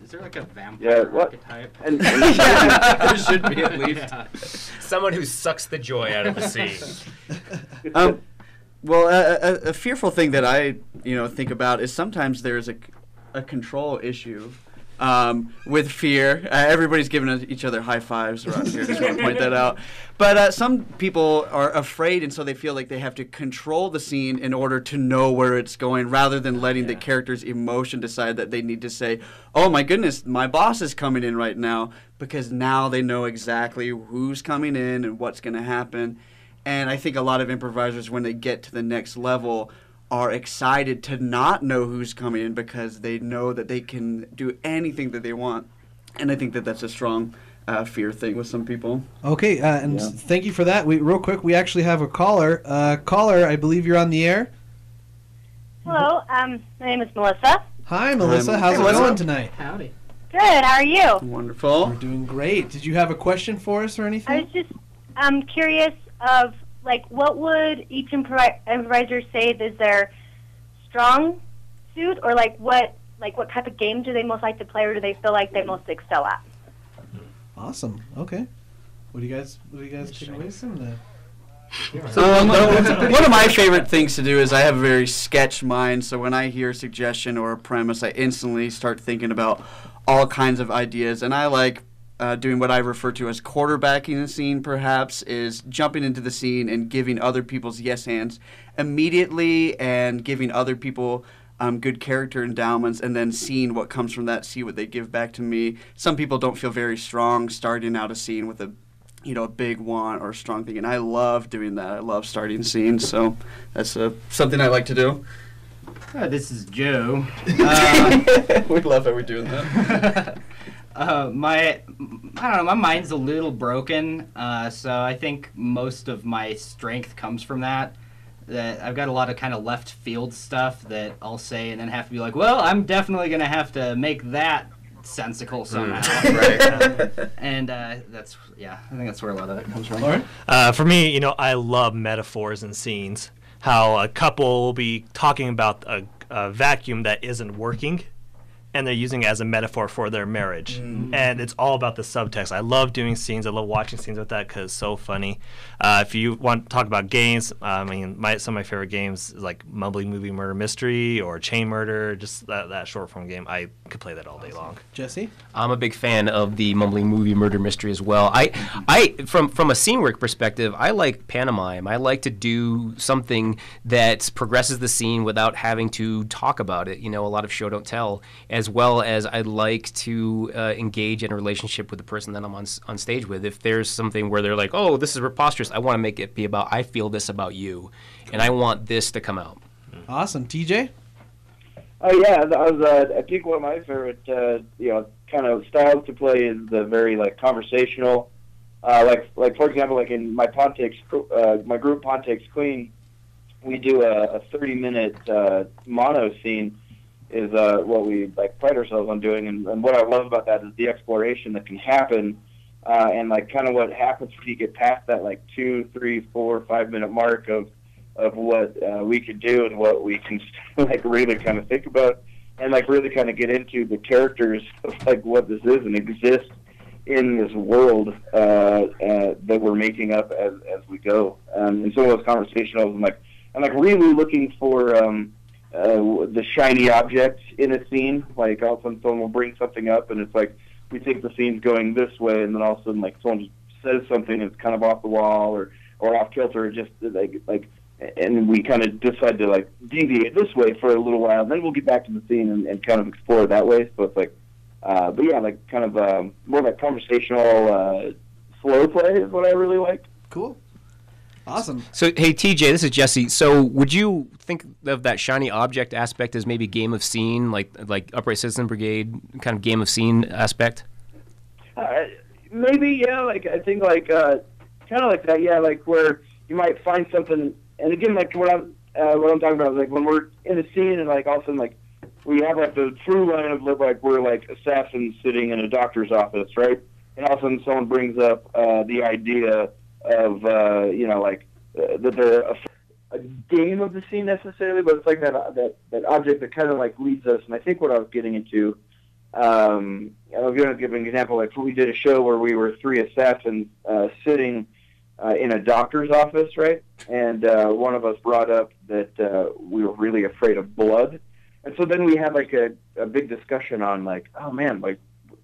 E: Is there like a vampire archetype?
J: There should be at least.
F: Someone who sucks the joy out of the scene.
D: Well, a fearful thing that I think about is sometimes there's a control issue with fear. Everybody's giving each other high fives around here. Just want to point that out. But some people are afraid, and so they feel like they have to control the scene in order to know where it's going, rather than letting the character's emotion decide that they need to say, oh my goodness, my boss is coming in right now, because now they know exactly who's coming in and what's going to happen. And I think a lot of improvisers, when they get to the next level, are excited to not know who's coming in because they know that they can do anything that they want. And I think that that's a strong fear thing with some people.
I: Okay, and thank you for that. Real quick, we actually have a caller. Caller, I believe you're on the air.
L: Hello, my name is Melissa.
I: Hi, Melissa. How's it going tonight?
L: Howdy. Good, how are you?
D: Wonderful.
I: We're doing great. Did you have a question for us or anything?
L: I was just curious of, like, what would each improviser say is their strong suit, or what type of game do they most like to play, or do they feel like they most excel at?
I: Awesome. Okay. What do you guys take away from that?
D: One of my favorite things to do is I have a very sketch mind, so when I hear a suggestion or a premise, I instantly start thinking about all kinds of ideas, and I like doing what I refer to as quarterbacking the scene, perhaps, is jumping into the scene and giving other people's yes hands immediately, and giving other people good character endowments, and then seeing what comes from that, see what they give back to me. Some people don't feel very strong starting out a scene with a big want or a strong thing, and I love doing that. I love starting scenes, so that's something I like to do.
E: This is Joe.
D: We love how we're doing that.
E: I don't know, my mind's a little broken, so I think most of my strength comes from that I've got a lot of kind of left field stuff that I'll say and then have to be like, well, I'm definitely going to have to make that sensical somehow.
D: Right.
E: And I think that's where a lot of it comes from.
I: Lauren?
G: For me, I love metaphors and scenes. How a couple will be talking about a vacuum that isn't working, and they're using it as a metaphor for their marriage. And it's all about the subtext. I love doing scenes. I love watching scenes with that because it's so funny. If you want to talk about games, some of my favorite games is like Mumbling Movie Murder Mystery or Chain Murder, just that short form game. I could play that all day long.
I: Jesse?
F: I'm a big fan of the Mumbling Movie Murder Mystery as well. I from a scene work perspective, I like pantomime. I like to do something that progresses the scene without having to talk about it. A lot of show don't tell. As well as I'd like to engage in a relationship with the person that I'm on stage with. If there's something where they're like, oh, this is preposterous, I want to make it be about, I feel this about you, and I want this to come out.
I: Awesome. TJ?
H: Oh, yeah, I think one of my favorite, kind of styles to play is the very, conversational, for example, in my my group Pontics Queen, we do a 30-minute mono scene is what we like pride ourselves on doing, and what I love about that is the exploration that can happen, and like kind of what happens when you get past that like 2, 3, 4, 5 minute mark of what we can do and what we can like really kind of think about, and like really kind of get into the characters of like what this is and exist in this world that we're making up as we go. And some of those conversations, I'm like really looking for the shiny object in a scene. Like all of a sudden someone will bring something up, and it's like we think the scene's going this way, and then all of a sudden like someone just says something that's kind of off the wall or off kilter, or just like, and we kind of decide to like deviate this way for a little while, and then we'll get back to the scene and kind of explore it that way. So it's like, but yeah, like kind of more like conversational slow play is what I really like.
I: Cool. Awesome.
F: So, hey, TJ, this is Jesse. So, would you think of that shiny object aspect as maybe game of scene, like Upright Citizen Brigade kind of game of scene aspect?
H: Maybe, yeah. Like I think like kind of like that, yeah. Like where you might find something, and again, like what I'm talking about is like when we're in a scene and like all of a sudden like we have like the through line of like we're like assassins sitting in a doctor's office, right? And all of a sudden someone brings up the idea of that they're a game of the scene necessarily, but it's like that object that kind of like leads us. And I think what I was getting into, I'm going to give an example. Like we did a show where we were 3 assassins sitting in a doctor's office, right? And one of us brought up that we were really afraid of blood, and so then we had like a big discussion on like, oh man, like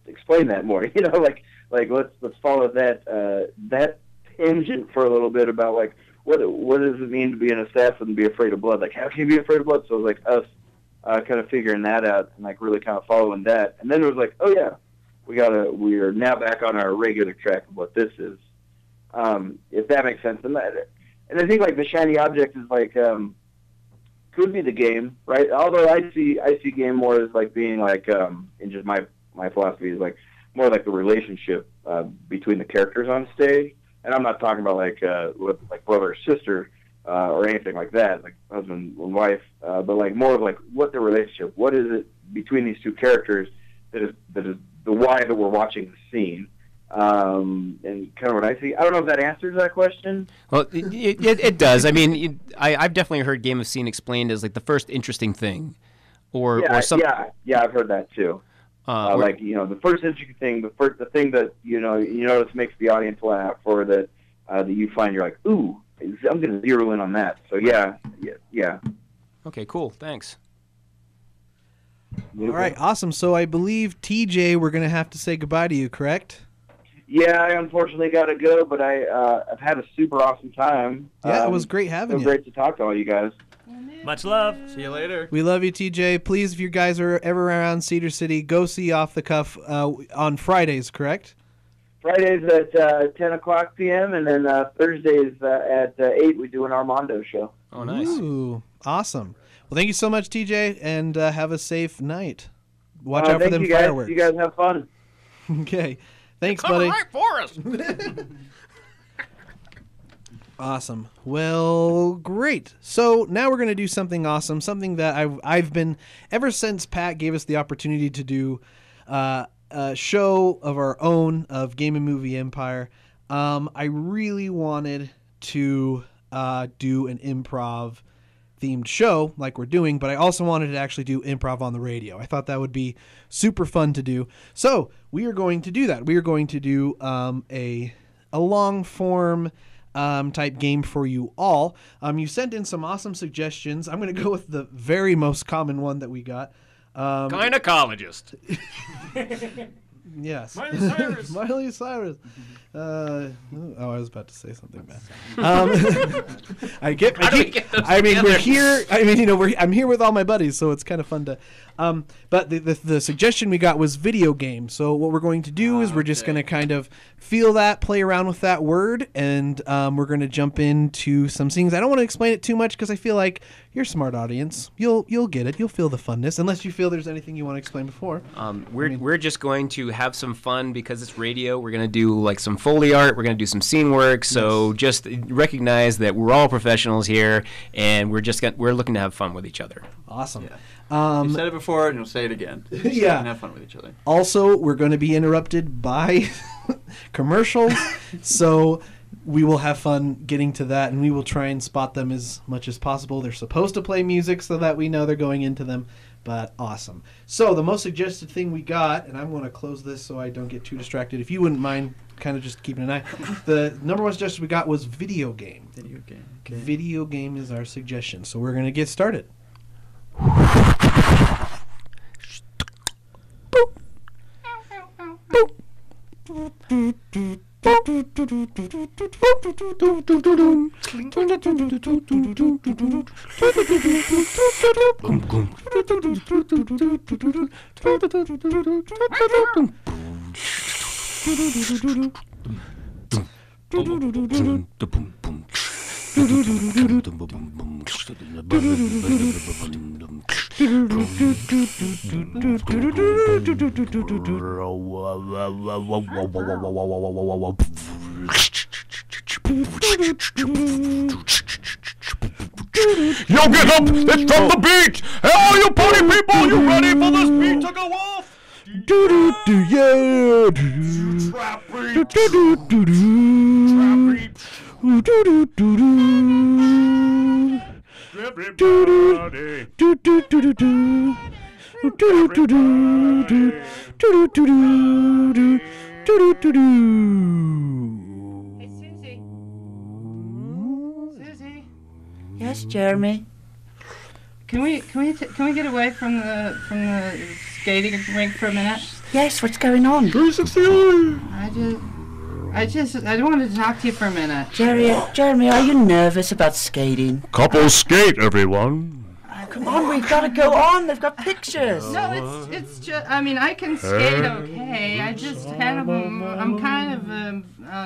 H: explain that more, like let's follow that tangent for a little bit about like what does it mean to be an assassin and be afraid of blood? Like how can you be afraid of blood? So it was like us kind of figuring that out and like really kind of following that. And then it was like, oh yeah, we are now back on our regular track of what this is. If that makes sense. And I think like the shiny object is like could be the game, right? Although I see game more as like being like in just my philosophy is like more like the relationship between the characters on stage. And I'm not talking about like with like brother or sister or anything like that, like husband and wife, but like more of like what the relationship, what is it between these two characters that is the why that we're watching the scene, and kind of what I see. I don't know if that answers that question.
F: Well, it does. I mean, I've definitely heard game of scene explained as like the first interesting thing, or something.
H: Yeah, I've heard that too. Like the first interesting thing, the thing that you notice makes the audience laugh, or that you find you're like, ooh, I'm going to zero in on that. So yeah.
F: Okay, cool. Thanks.
I: All right, awesome. So I believe TJ, we're going to have to say goodbye to you, correct?
H: Yeah, I unfortunately got to go, but I've had a super awesome time.
I: Yeah, it was great having you.
H: Great to talk to all you guys.
G: Much love.
J: See you later.
I: We love you, TJ. Please, if you guys are ever around Cedar City, go see Off the Cuff on Fridays, correct?
H: Fridays at 10 o'clock p.m., and then Thursdays at 8, we do an Armando show.
F: Oh, nice.
I: Ooh, awesome. Well, thank you so much, TJ, and have a safe night. Watch out for them fireworks.
H: You guys have fun.
I: Okay. Thanks, buddy.
F: Right for us.
I: Awesome. Well, great. So now we're going to do something awesome, something that I've been, ever since Pat gave us the opportunity to do a show of our own of Game and Movie Empire, I really wanted to do an improv themed show like we're doing, but I also wanted to actually do improv on the radio. I thought that would be super fun to do. So we are going to do that. We are going to do a long form type game for you all. You sent in some awesome suggestions. I'm going to go with the very most common one that we got.
F: Gynecologist.
I: Yes.
K: Miley Cyrus.
I: Miley Cyrus. I was about to say something bad. I'm here with all my buddies, so it's kind of fun to. But the suggestion we got was video game. So what we're going to do is we're just going to kind of feel that, play around with that word, and we're going to jump into some things. I don't want to explain it too much because I feel like you're a smart audience. You'll get it. You'll feel the funness, unless you feel there's anything you want to explain before.
F: We're just going to have some fun because it's radio. We're going to do like some Foley art. We're going to do some scene work. So just recognize that we're all professionals here, and we're looking to have fun with each other.
I: Awesome.
D: Yeah. You said it before, and you'll say it again.
I: Yeah.
D: And have fun with each other.
I: Also, we're going to be interrupted by commercials, so we will have fun getting to that, and we will try and spot them as much as possible. They're supposed to play music so that we know they're going into them, but awesome. So the most suggested thing we got, and I'm going to close this so I don't get too distracted. If you wouldn't mind kind of just keeping an eye. The number one suggestion we got was video game.
D: Video game. Okay.
I: Video game is our suggestion, so we're going to get started.
M: Yo, get up! It's from the beat! Hey, all you party people, you ready for this beat to go off?
I: Yeah.
M: Trap beat.
L: Hey, Susie. Susie.
N: Yes, Jeremy.
L: Can we get away from the skating rink for a minute?
N: Yes, what's going on?
M: 360.
L: I wanted to talk to you for a minute.
N: Jeremy, are you nervous about skating?
M: Couple skate, everyone.
N: Come on, we've got to go on. They've got pictures.
L: No, it's just. I mean, I can skate okay. I just I'm kind of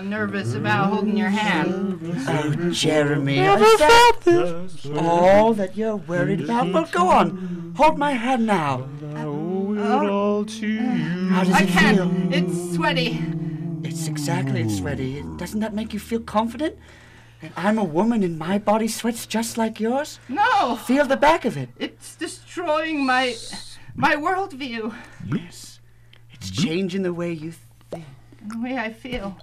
L: nervous about holding your hand.
N: Oh, Jeremy, is that all that you're worried about? Well, go on. Hold my hand now.
M: All to you.
N: How does it feel?
L: It's sweaty.
N: It's sweaty. Doesn't that make you feel confident? And I'm a woman and my body sweats just like yours?
L: No.
N: Feel the back of it.
L: It's destroying my worldview.
N: Yes. It's changing the way you think.
L: The way I feel.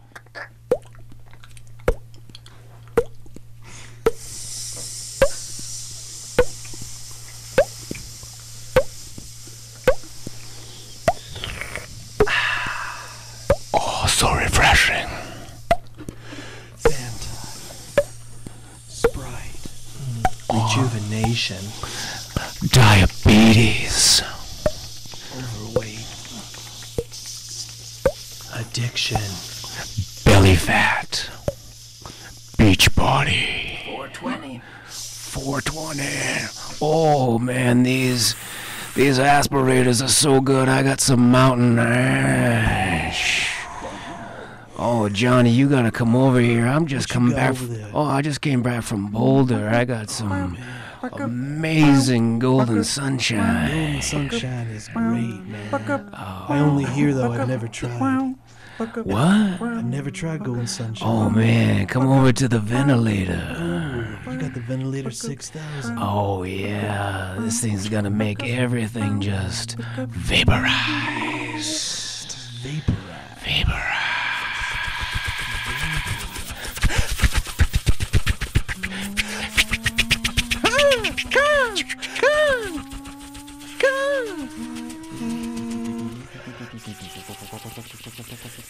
M: Oh, so refreshing.
B: Sprite. Rejuvenation.
M: Diabetes.
B: Overweight. Addiction.
M: Belly fat. Beach body.
N: 420.
F: 420. Oh man, these aspirators are so good. I got some Mountain Ash. Oh, Johnny, you gotta come over here. I'm just coming back. I just came back from Boulder. I got some amazing golden sunshine.
I: Golden sunshine is great, man. I only hear though. I've never tried.
F: What?
I: I've never tried golden sunshine.
F: Oh man, come over to the ventilator.
I: You got the ventilator 6000.
F: Oh yeah, this thing's gonna make everything just vaporized. Vaporized.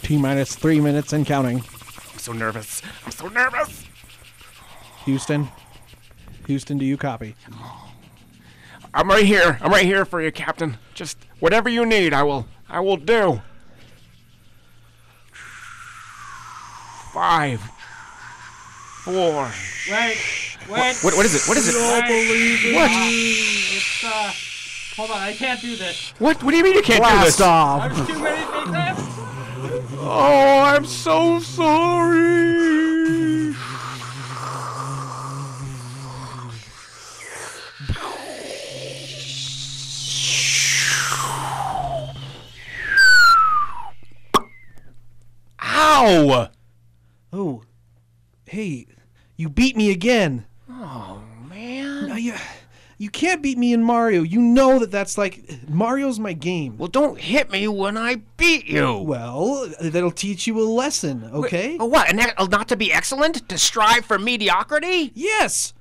I: T-minus 3 minutes and counting.
M: I'm so nervous.
I: Houston, do you copy?
M: I'm right here. I'm right here for you, Captain. Just whatever you need, I will do. 5, 4.
L: Wait.
F: What is it? What is it?
L: What?
K: Hold on, I can't do this.
M: What do you mean you can't do this?
I: Blast off.
K: There's too many things I have.
M: Oh, I'm so sorry. Ow!
I: Oh, hey, you beat me again.
M: Oh, man.
I: No, you can't beat me in Mario. You know that's like Mario's my game.
M: Well, don't hit me when I beat you.
I: Well, that'll teach you a lesson, okay?
M: Wait, what? Not to be excellent? To strive for mediocrity?
I: Yes.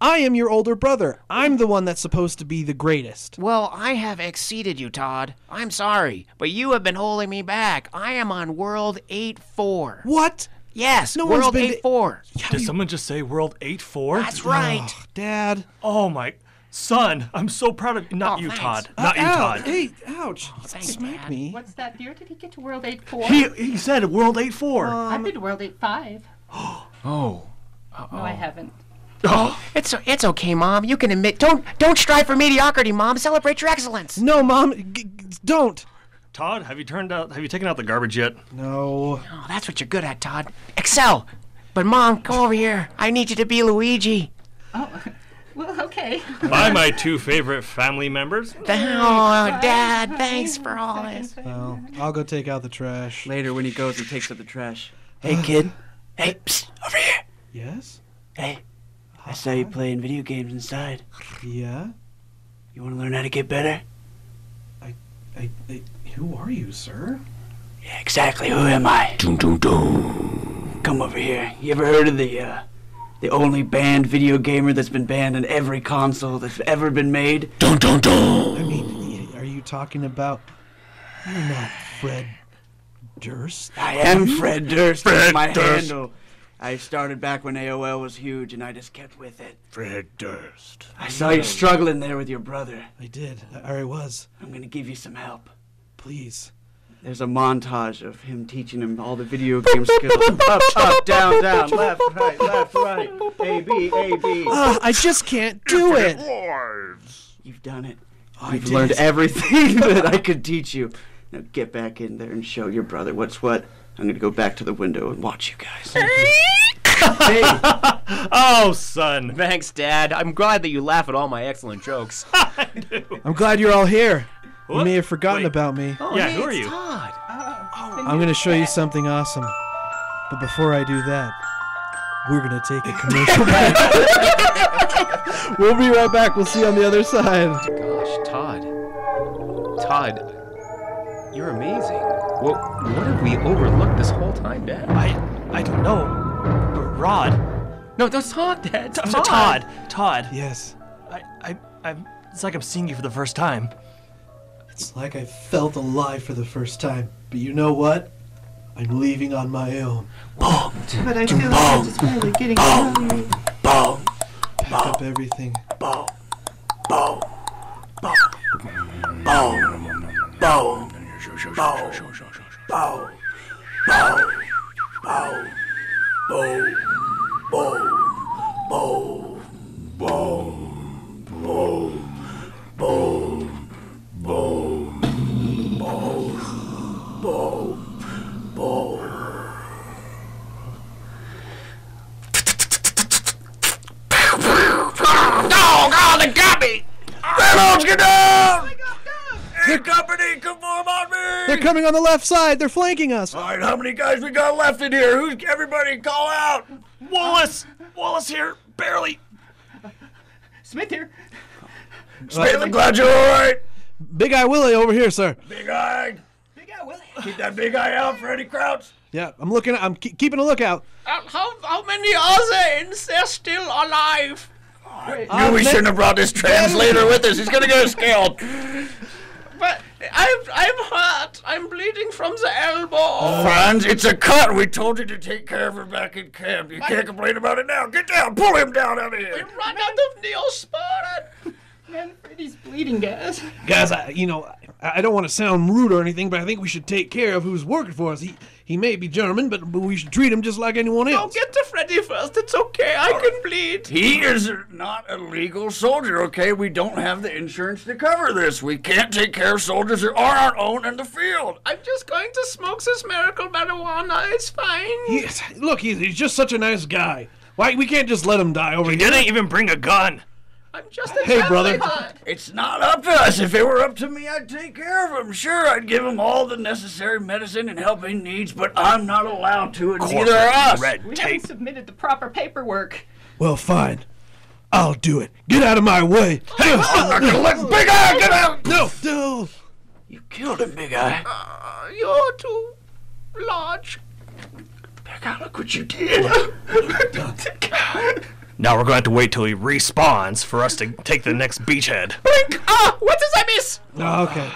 I: I am your older brother. I'm the one that's supposed to be the greatest.
M: Well, I have exceeded you, Todd. I'm sorry, but you have been holding me back. I am on World 8-4.
I: What?
M: Yes,
I: No one's
M: World
I: been
M: 8-4.
G: Did someone just say World 8-4?
M: That's right.
I: Oh, Dad.
G: Oh my son, I'm so proud of not
M: Oh,
G: you,
M: thanks.
G: Todd. Not you,
I: Ow.
G: Todd.
I: Hey, ouch.
M: Thanks,
I: Smack
M: Dad.
I: me.
N: What's that, dear? Did he get to World 8-4?
G: He said World 8-4.
N: I've been to World 8-5.
M: Oh.
N: No, I haven't.
M: Oh, it's okay, Mom. You can admit. Don't strive for mediocrity, Mom. Celebrate your excellence.
I: No, Mom, don't.
G: Todd, have you taken out the garbage yet?
I: No.
M: Oh, that's what you're good at, Todd. Excel. But Mom, come over here. I need you to be Luigi.
N: Oh, well, okay.
G: By my two favorite family members.
M: Oh, Dad, thanks for all this.
I: Well, I'll go take out the trash.
D: Later, when he goes, he takes out the trash. Hey, kid.
M: Hey, psst, over here.
I: Yes?
D: Hey, I saw you playing video games inside.
I: Yeah?
D: You want to learn how to get better?
I: Who are you, sir?
D: Yeah, exactly. Who am I?
M: Doom, doom, doom.
D: Come over here. You ever heard of the only banned video gamer that's been banned on every console that's ever been made?
M: Dun, dun, dun.
I: I mean, are you talking about... You're not Fred Durst?
D: I am Fred Durst. That's
M: Fred
D: my
M: Durst.
D: handle. I started back when AOL was huge, and I just kept with it.
M: Fred Durst.
D: I saw you struggling there with your brother.
I: I did. I was.
D: I'm gonna give you some help.
I: Please.
D: There's a montage of him teaching him all the video game skills. Up, down, left, right. A, B, A, B.
I: I just can't do it.
D: You've done it.
I: I
D: You've
I: did.
D: learned everything that I could teach you. Now get back in there and show your brother what's what. I'm gonna go back to the window and watch you guys.
F: Hey.
G: Oh, son.
F: Thanks, Dad. I'm glad that you laugh at all my excellent jokes.
I: I'm glad you're all here. You
G: What?
I: may have forgotten
G: Wait.
I: about me.
F: Oh,
G: Yeah,
F: hey,
G: who are
F: it's
G: you?
F: Todd.
I: I'm going to show you something awesome. But before I do that, we're going to take a commercial break. We'll be right back. We'll see you on the other side.
F: Gosh, Todd. Todd, you're amazing. What have we overlooked this whole time, Dad?
G: I don't know. But Rod.
F: No, that's Todd, Dad.
G: Todd.
I: Yes.
G: It's like I'm seeing you for the first time.
I: It's like I felt alive for the first time. But you know what? I'm leaving on my own.
N: But I feel like I'm just really getting to know you.
I: Pack up everything.
M: Oh, God, they got me! Reynolds, get down! Hey, company, conform on me!
I: They're coming on the left side. They're flanking us.
M: All right, how many guys we got left in here? Everybody call out!
G: Wallace here, barely.
N: Smith here.
M: Smith, I'm glad you're all right.
I: Big Eye Willie over here, sir.
M: Big eye.
N: Big Eye Willie.
M: Keep that big eye out for Eddie Crouch.
I: Yeah, I'm looking. I'm keeping a lookout.
M: How many are there? And they're still alive.
I: Knew
M: we shouldn't have brought this translator with us. He's gonna get us killed.
O: But I'm hurt. I'm bleeding from the elbow.
M: Franz, it's a cut. We told you to take care of her back in camp. You can't complain about it now. Get down. Pull him down out of
O: We
M: here.
O: run out of Neosporin.
N: Man, Freddy's bleeding, guys.
I: Guys, I don't want to sound rude or anything, but I think we should take care of who's working for us. He may be German, but we should treat him just like anyone else.
O: Get to Freddy first. It's okay. I can bleed.
N: He is not a legal soldier, okay? We don't have the insurance to cover this. We can't take care of soldiers that are our own in the field.
O: I'm just going to smoke this miracle marijuana. It's fine.
I: Look, he's just such a nice guy. Why we can't just let him die over here?
G: He didn't even bring a gun.
O: I'm just a
I: Hey, brother.
N: It's not up to us. If it were up to me, I'd take care of him. Sure, I'd give him all the necessary medicine and help he needs, but I'm not allowed to, and neither are us.
O: We haven't submitted the proper paperwork.
I: Well, fine. I'll do it. Get out of my way.
N: I'm not gonna let Big Eye get out.
I: No.
N: You killed him, Big Eye.
O: You're too large.
N: Big Eye, look what you did.
G: Now we're going to have to wait till he respawns for us to take the next beachhead.
O: Blink! What does I miss?
I: Okay.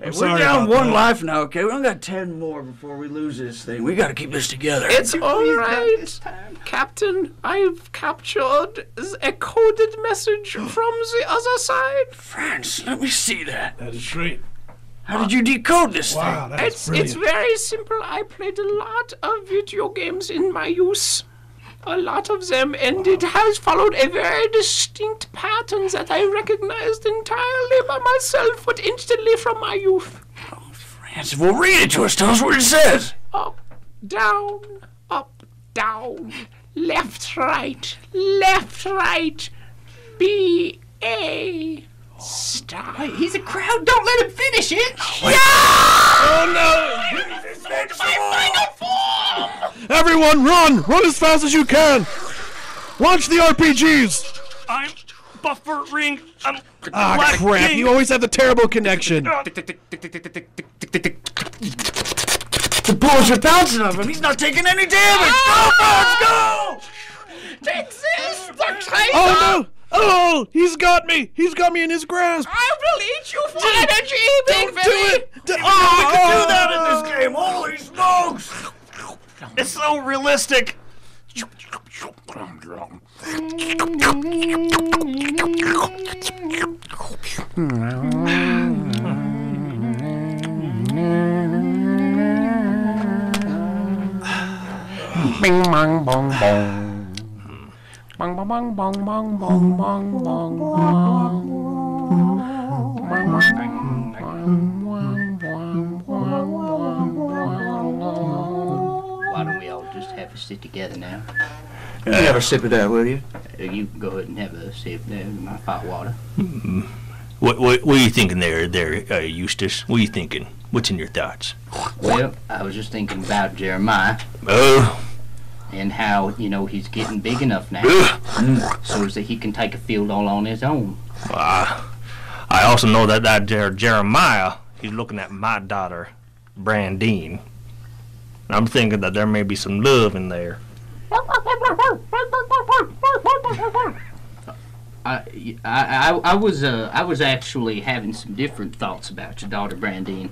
N: Hey, we're down one life now, okay? We only got 10 more before we lose this thing. We gotta keep this together.
O: It's all right, Captain. I've captured a coded message from the other side.
N: France, let me see that.
I: That is great.
N: How did you decode this
I: Wow,
N: thing?
I: that's brilliant.
O: It's very simple. I played a lot of video games in my youth. A lot of them, and it has followed a very distinct pattern that I recognized entirely by myself, but instantly from my youth.
N: France, well, read it to us. Tell us what it says.
O: Up, down, left, right, B, A, star.
J: Wait, he's a crowd. Don't let him finish it.
O: Yeah!
I: Oh no!
O: My final form!
I: Everyone, run! Run as fast as you can! Launch the RPGs!
G: I'm buffering. I'm
I: crap!
G: lagging.
I: You always have the terrible connection.
N: The bullets are bouncing off him. He's not taking any damage. Go, Bugs, go!
O: Take this! The traitor!
I: Oh no! Oh, he's got me! He's got me in his grasp!
O: I will eat you for energy, Big
I: Don't do it!
N: We can do that in this game. Holy smokes!
G: It's so realistic.
M: Bing bong bong bong. Bong bong bong bong bong bong bong bong bong.
E: Why don't we all just have a sit together now?
N: Have a sip of that, will you?
E: You can go ahead and have a sip there of my hot water.
G: What are you thinking there, Eustace? What are you thinking? What's in your thoughts?
E: Well, I was just thinking about Jeremiah.
G: Oh.
E: And how, he's getting big enough now. So that he can take a field all on his own.
G: I also know that Jeremiah, he's looking at my daughter, Brandine. And I'm thinking that there may be some love in there.
E: I was actually having some different thoughts about your daughter, Brandine.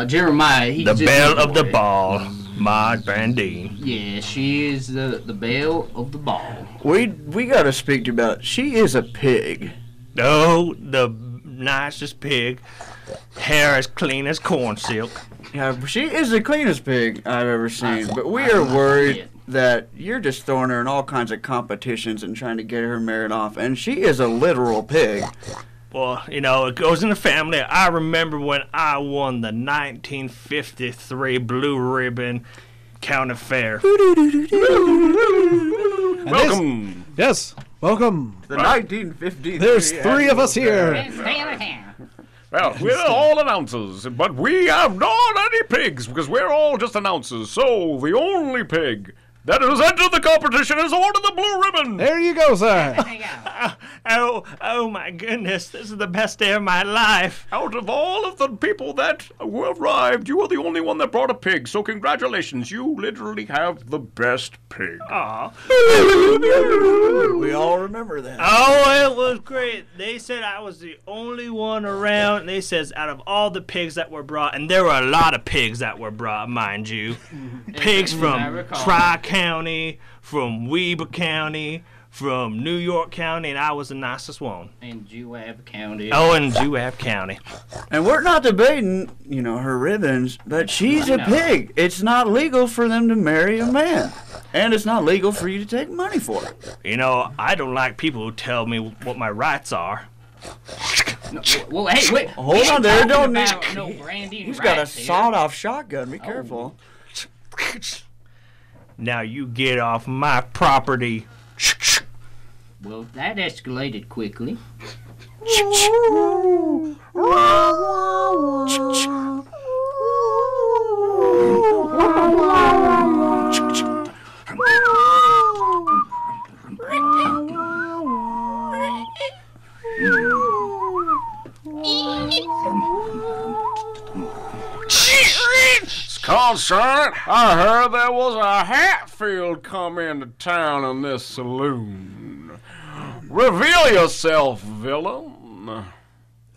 E: Jeremiah, he's
G: the
E: just
G: belle
E: a
G: of the
E: boy.
G: ball, my Brandine.
E: Yeah, she is the belle of the ball.
N: We gotta speak to you about it. She is a pig.
G: Oh, the nicest pig. Hair as clean as corn silk.
N: Yeah, she is the cleanest pig I've ever seen. But we are worried that you're just throwing her in all kinds of competitions and trying to get her married off. And she is a literal pig.
G: Well, it goes in the family. I remember when I won the 1953 Blue Ribbon County Fair.
I: Welcome. Yes, welcome.
N: The 1953.
I: There's three of us here.
M: Well, we're all announcers, but we have not any pigs because we're all just announcers. So the only pig that has entered the competition is awarded the blue ribbon.
I: There you go, sir.
G: Oh my goodness, this is the best day of my life.
M: Out of all of the people that arrived, you are the only one that brought a pig. So congratulations, you literally have the best pig.
G: Aw.
N: We all remember that.
G: Oh, it was great. They said I was the only one around. And they says out of all the pigs that were brought, and there were a lot of pigs that were brought, mind you. Pigs from Tri-County, from Weber County, from New York County, and I was the nicest one.
E: In J-WAT County.
G: Oh, in J-WAT County.
N: And we're not debating, her ribbons, but she's a pig. It's not legal for them to marry a man. And it's not legal for you to take money for it.
G: I don't like people who tell me what my rights are.
E: No, well, hey, wait.
N: Hold on there. Don't need.
E: No branding.
N: He's got a sawed-off shotgun. Be careful.
G: Now you get off my property.
E: Well, that escalated quickly.
M: Concert, I heard there was a Hatfield come into town in this saloon. Reveal yourself, villain.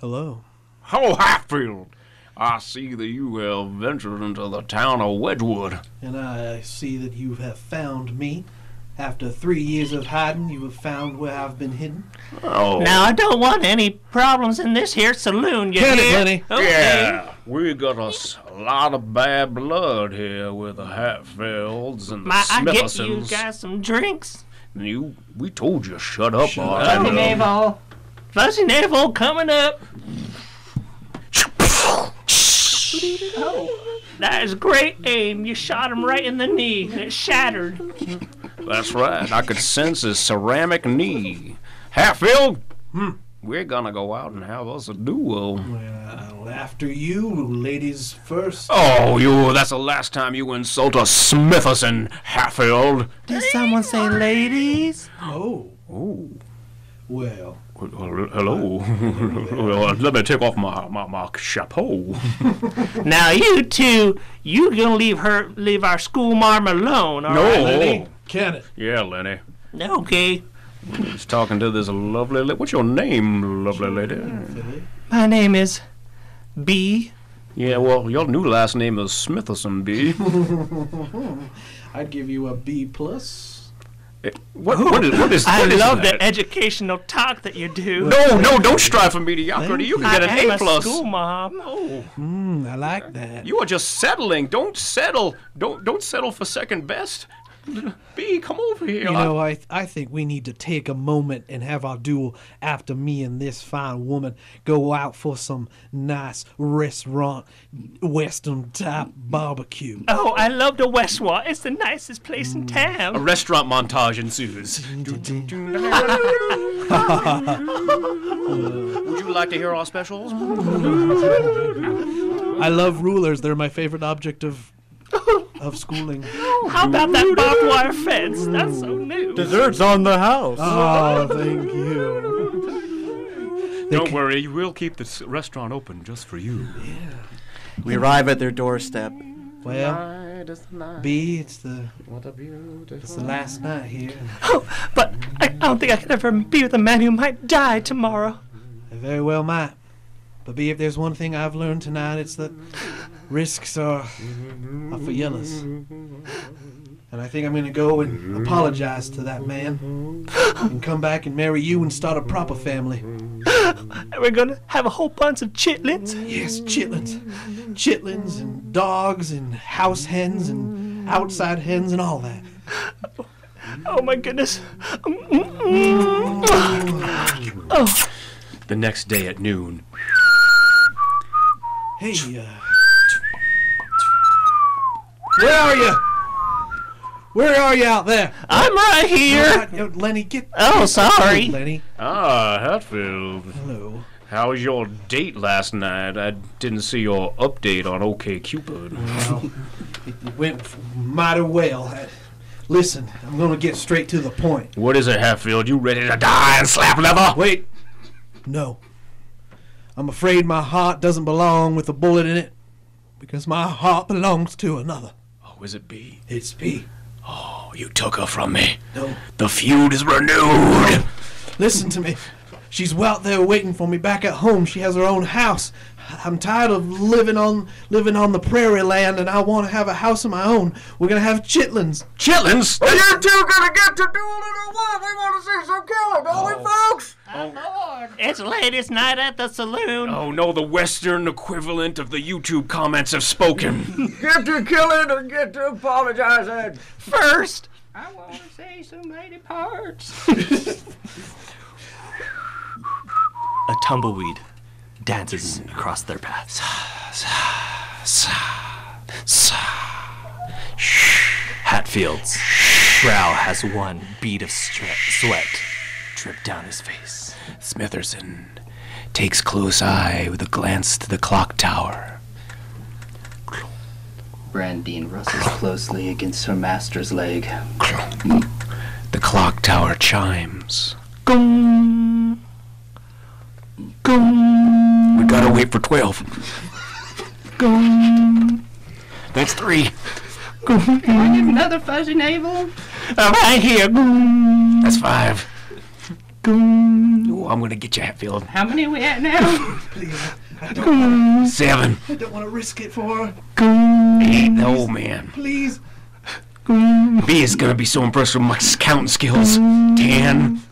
I: Hello.
M: Oh, Hatfield, I see that you have ventured into the town of Wedgwood.
I: And I see that you have found me. After 3 years of hiding, you have found where I've been hidden.
M: Oh.
G: Now, I don't want any problems in this here saloon, you
I: Can it,
G: hear?
I: Lenny?
G: Okay.
M: Yeah, we got a lot of bad blood here with the Hatfields and the
G: I get you
M: Smithsons.
G: guys some drinks.
M: We told you shut up.
G: Fuzzy Navel. Fuzzy Navel coming up. Oh, that is great aim. You shot him right in the knee, and it shattered.
M: That's right. I could sense his ceramic knee. Hatfield, we're gonna go out and have us a duel.
I: Well, after you, ladies first.
M: Oh, that's the last time you insult a Smithson, Hatfield.
G: Did someone say ladies?
I: Oh.
M: Oh.
I: Well.
M: Hello. Well, let me take off my chapeau.
G: Now you two, you gonna leave our school marm alone, all right, Lenny?
I: Can it?
M: Yeah, Lenny.
G: Okay.
M: He's talking to this lovely lady. What's your name, lovely lady?
G: My name is B.
M: Yeah, well, your new last name is Smithson, B.
I: I'd give you a B plus.
M: What is
G: I love
M: that?
G: the educational talk that you do.
M: No, don't strive for mediocrity. You can get an
G: I am
M: A plus.
G: a school mom.
M: No.
I: I like that.
M: You are just settling. Don't settle. Don't settle for second best. B, come over here.
I: I think we need to take a moment and have our duel after me and this fine woman go out for some nice restaurant, Western type barbecue.
G: Oh, I love the Westward. It's the nicest place in town.
M: A restaurant montage ensues. Would you like to hear our specials?
I: I love rulers. They're my favorite object of schooling.
G: How about that barbed wire fence? That's so new.
N: Desserts on the house.
I: Oh, thank you.
M: Don't worry, we'll keep this restaurant open just for you.
I: Yeah.
N: We arrive at their doorstep.
I: Well, B, it's the last night here.
G: Oh, but I don't think I could ever be with a man who might die tomorrow.
I: I very well might. But B, if there's one thing I've learned tonight, it's that risks are for yellows. And I think I'm going to go and apologize to that man and come back and marry you and start a proper family.
G: And we're going to have a whole bunch of chitlins?
I: Yes, chitlins. Chitlins and dogs and house hens and outside hens and all that.
G: Oh, my goodness. Oh.
M: The next day at noon.
I: Hey, where are you? Where are you out there?
G: I'm right here.
I: Lenny, get.
G: Oh, sorry.
I: Lenny.
M: Ah, Hatfield.
I: Hello.
M: How was your date last night? I didn't see your update on OkCupid.
I: Well, it went mighty well. Listen, I'm going to get straight to the point.
M: What is it, Hatfield? You ready to die and slap leather?
I: Wait. No. I'm afraid my heart doesn't belong with a bullet in it because my heart belongs to another.
M: Oh, is it B?
I: It's B.
M: Oh, you took her from me.
I: No.
M: The feud is renewed.
I: Listen to me. She's out there waiting for me back at home. She has her own house. I'm tired of living on the prairie land, and I want to have a house of my own. We're gonna have chitlins.
M: Chitlins?
N: Well, you two gonna get to do a little what? We want to see some killing, don't we, folks?
O: It's ladies' night at the saloon.
M: Oh no, the Western equivalent of the YouTube comments have spoken.
N: Get to killing or get to apologizing.
O: First, I want to say some lady parts.
G: A tumbleweed dances across their path. Hatfield's brow has one bead of sweat drip down his face.
F: Smitherson takes close eye with a glance to the clock tower.
E: Brandine rustles closely against her master's leg.
F: The clock tower chimes.
O: Gong.
F: We gotta wait for 12.
O: Gong.
F: That's 3.
O: Can I get another fuzzy navel? Right here. Gong.
F: That's 5. Ooh, I'm gonna get you, Hatfield.
O: How many are we at now?
I: Please, I don't
F: 7.
I: I don't want to risk it for her.
F: 8. Oh man.
I: Please.
F: B is gonna be so impressed with my counting skills. 10.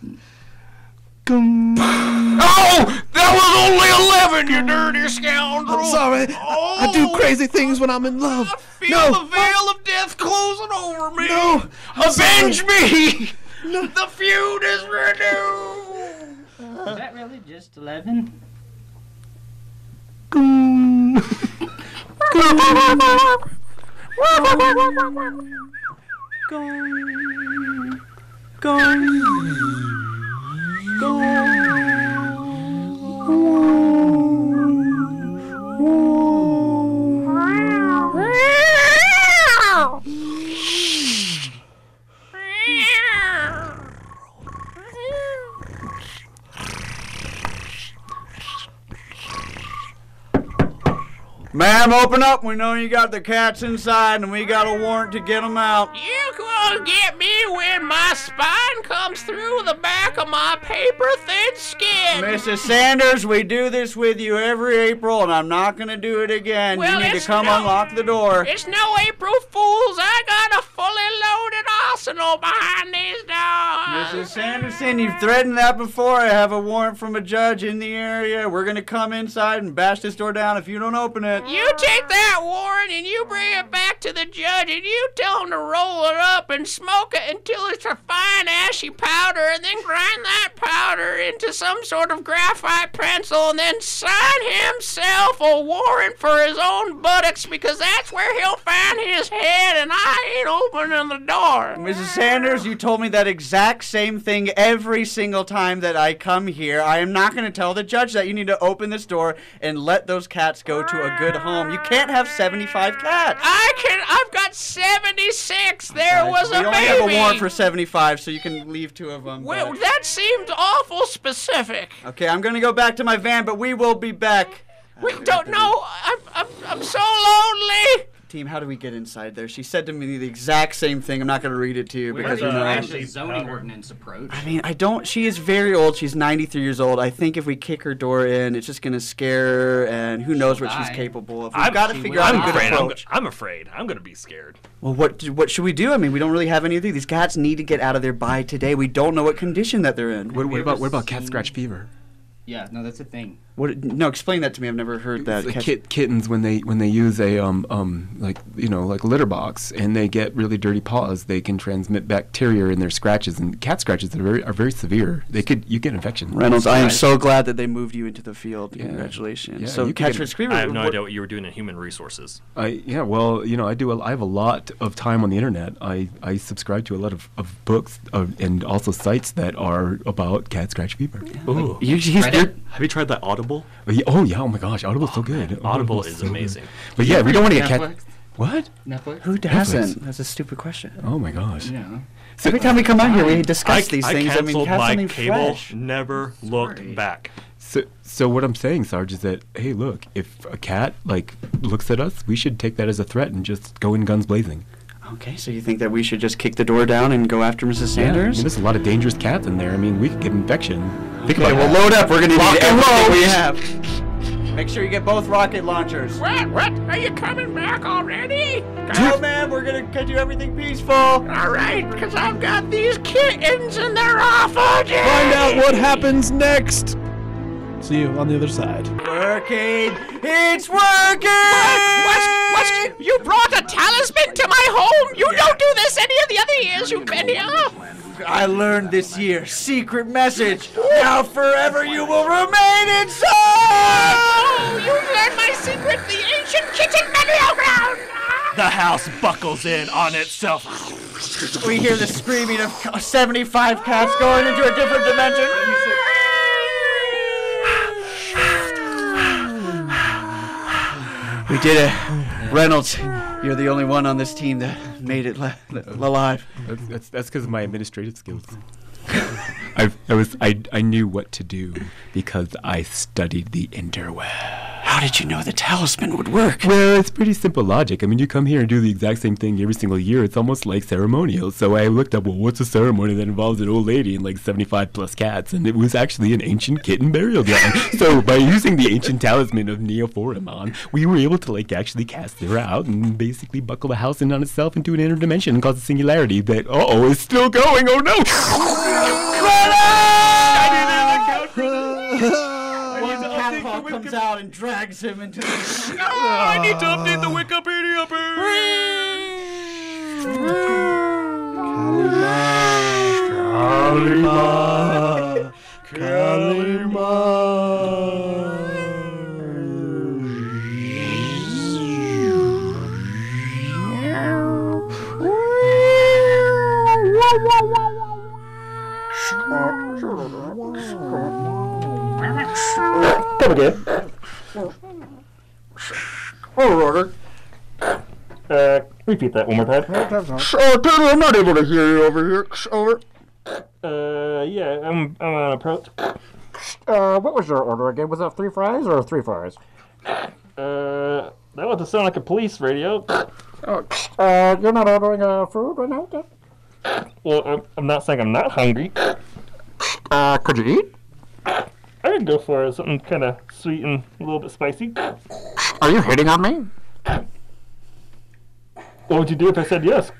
F: Oh! That was only 11, you dirty scoundrel!
I: I'm sorry. I do crazy things when I'm in love.
F: Feel the veil of death closing over me!
I: No!
F: Avenge me! No. The feud is renewed!
O: Is that really just 11?
N: Ma'am, open up. We know you got the cats inside, and we got a warrant to get them out.
O: You gonna get me when my spine comes through the back of my paper-thin skin.
N: Mrs. Sanders, we do this with you every April, and I'm not going to do it again.
O: Well,
N: you need to
O: it's
N: come
O: no-
N: unlock the door.
O: It's no April Fools. I got a fully loaded arsenal behind these doors.
N: Mrs. Sanderson, you've threatened that before. I have a warrant from a judge in the area. We're going to come inside and bash this door down if you don't open it.
O: You take that warrant and you bring it back to the judge and you tell him to roll it up and smoke it until it's a fine ashy powder and then grind that powder into some sort of graphite pencil and then sign himself a warrant for his own buttocks because that's where he'll find his head and I ain't opening the door.
N: Mrs. Sanders, you told me that exact same thing every single time that I come here. I am not going to tell the judge that. You need to open this door and let those cats go to a good home. You can't have 75 cats.
O: I've got 76. There was a
N: we only
O: baby.
N: have a warrant for 75, so you can leave 2 of them.
O: Well, that seemed awful specific.
N: Okay, I'm going to go back to my van, but we will be back.
O: We don't know. I'm so lonely.
N: Team, how do we get inside there? She said to me the exact same thing. I'm not going to read it to you because you know.
E: Actually, zoning ordinance approach.
N: I mean, I don't. She is very old. She's 93 years old. I think if we kick her door in, it's just going to scare her, and who knows what she's capable of. We've got to figure out a good approach.
G: I'm afraid. I'm going to be scared.
N: Well, what should we do? I mean, we don't really have anything. These cats need to get out of there by today. We don't know what condition that they're in.
F: What about cat scratch fever?
E: Yeah, no, that's a thing.
N: No, explain that to me. I've never heard that.
F: Like kittens when they use a like a litter box and they get really dirty paws, they can transmit bacteria in their scratches, and cat scratches are very severe. You get infection.
N: Reynolds, I am so glad that they moved you into the field. Yeah. Congratulations.
F: Yeah,
N: so catch and scream.
G: I have no idea what you were doing in human resources.
F: Yeah, well, I have a lot of time on the internet. I subscribe to a lot of books and also sites that are about cat scratch fever.
G: Ooh. Have you tried that Audible?
F: Oh yeah! Oh my gosh, Audible's so good.
G: Audible is so amazing.
F: Good. But yeah, we don't want to get
E: Netflix?
F: cat. What?
E: Netflix?
N: Who hasn't? That's a stupid question.
F: Oh my gosh.
E: Yeah.
N: So every time we come out here, we discuss these things.
G: I canceled
N: have
G: my
N: something
G: cable.
N: fresh.
G: Never looked back.
F: So what I'm saying, Sarge, is that hey, look, if a cat looks at us, we should take that as a threat and just go in guns blazing.
N: Okay, so you think that we should just kick the door down and go after Mrs. Sanders?
F: Yeah, there's a lot of dangerous cats in there. I mean, we could get infection.
D: Okay, well, load up. We're gonna need everything we have.
N: Make sure you get both rocket launchers.
O: What? Are you coming back already?
N: No, man, we're gonna do everything peaceful.
O: All right, because I've got these kittens and they're awful.
I: Find out what happens next. See you on the other side.
N: Working! It's working!
O: What? You brought a talisman to my home? You don't do this any of the other years you've been here.
N: I learned this year. Secret message. Now forever you will remain inside!
O: Oh, you learned my secret, the ancient kitten burial ground.
G: The house buckles in on itself.
N: We hear the screaming of 75 cats going into a different dimension.
D: We did it. Reynolds, you're the only one on this team that made it alive.
F: That's because of my administrative skills. I knew what to do because I studied the interweb.
D: How did you know the talisman would work?
F: Well, it's pretty simple logic. I mean, you come here and do the exact same thing every single year. It's almost like ceremonial. So I looked up, well, what's a ceremony that involves an old lady and like 75 plus cats? And it was actually an ancient kitten burial ground. So by using the ancient talisman of Neophoramon, we were able to like actually cast her out and basically buckle the house in on itself into an interdimension and cause a singularity that, is still going. Oh no!
N: One cat paw comes out and drags him into the...
O: I need to update the Wikipedia
C: Come again. Repeat that one more time.
M: I'm not able to hear you over here. Over.
C: Yeah, I'm on approach.
M: What was your order again? Was that 3 fries or 3 fries?
C: That doesn't sound like a police radio.
M: You're not ordering food right now?
C: Well, I'm not saying I'm not hungry.
M: Could you eat?
C: I could go for something kind of sweet and a little bit spicy.
M: Are you hitting on me?
C: What would you do if I said yes?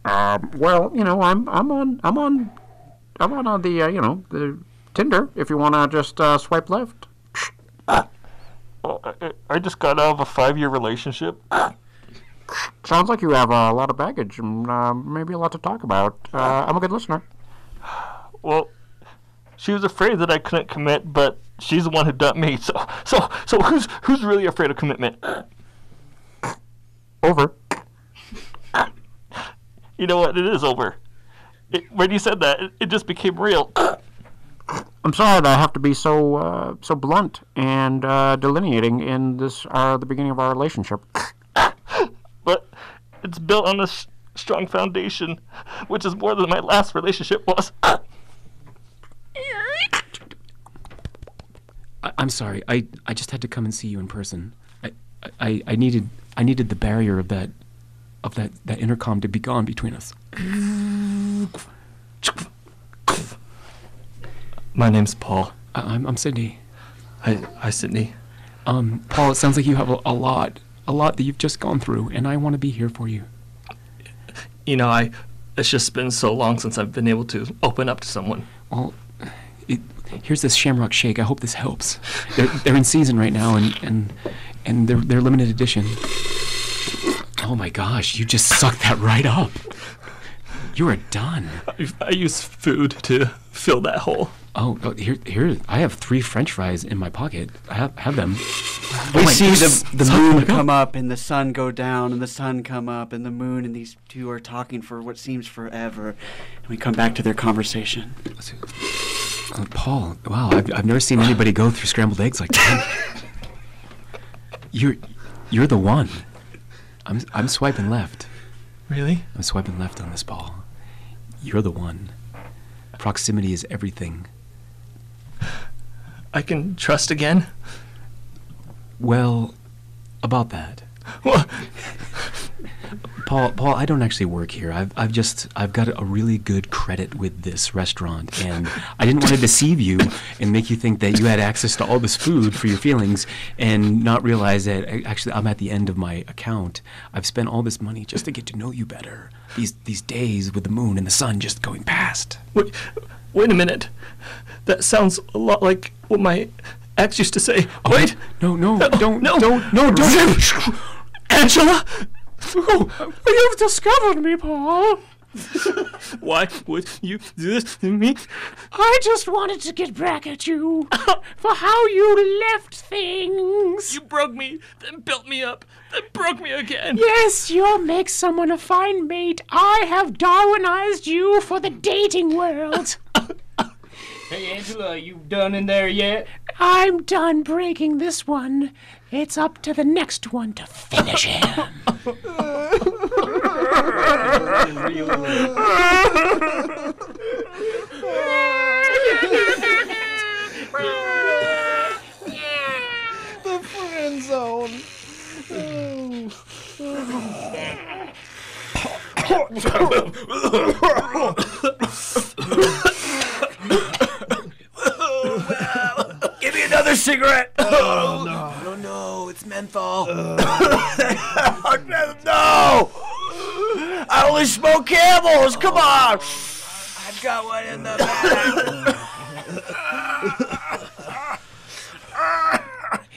M: Well, I'm on the the Tinder. If you wanna just swipe left.
C: I just got out of a 5-year relationship.
M: Sounds like you have a lot of baggage and maybe a lot to talk about. I'm a good listener.
C: Well, she was afraid that I couldn't commit, but she's the one who dumped me. So who's really afraid of commitment?
M: Over.
C: You know what? It is over. When you said that, it just became real.
M: I'm sorry that I have to be so blunt and delineating in this the beginning of our relationship.
C: But it's built on a strong foundation, which is more than my last relationship was.
F: I'm sorry. I just had to come and see you in person. I needed the barrier of that intercom to be gone between us.
G: My name's Paul.
F: I'm Sydney.
G: Hi, Sydney.
F: Paul, it sounds like you have a lot that you've just gone through, and I want to be here for you.
G: It's just been so long since I've been able to open up to someone.
F: Well, here's this Shamrock Shake. I hope this helps. They're in season right now, and they're limited edition. Oh my gosh, you just sucked that right up. You are done.
G: I use food to fill that hole.
F: Oh, here. I have 3 French fries in my pocket. I have them.
N: We see the moon come up and the sun go down and the sun come up and the moon and these two are talking for what seems forever. And we come back to their conversation.
F: Paul, wow, I've never seen anybody go through scrambled eggs like that. You're the one. I'm swiping left.
G: Really?
F: I'm swiping left on this ball. You're the one. Proximity is everything.
G: I can trust again?
F: Well, about that.
G: Well,
F: Paul, I don't actually work here. I've got a really good credit with this restaurant, and I didn't want to deceive you and make you think that you had access to all this food for your feelings, and not realize that actually I'm at the end of my account. I've spent all this money just to get to know you better. These days with the moon and the sun just going past.
C: Wait a minute. That sounds a lot like what my ex used to say.
F: Oh,
C: Wait.
F: No, don't.
C: Angela!
O: Oh, you've discovered me, Paul.
C: Why would you do this to me?
O: I just wanted to get back at you for how you left things.
C: You broke me, then built me up, then broke me again.
O: Yes, you'll make someone a fine mate. I have Darwinized you for the dating world.
J: Hey, Angela, you done in there yet?
O: I'm done breaking this one. It's up to the next one to finish him.
I: The friend zone.
J: Give me another cigarette.
I: Oh, no.
J: No, it's menthol. No! I only smoke Camels. Come on. I've got one in the bag.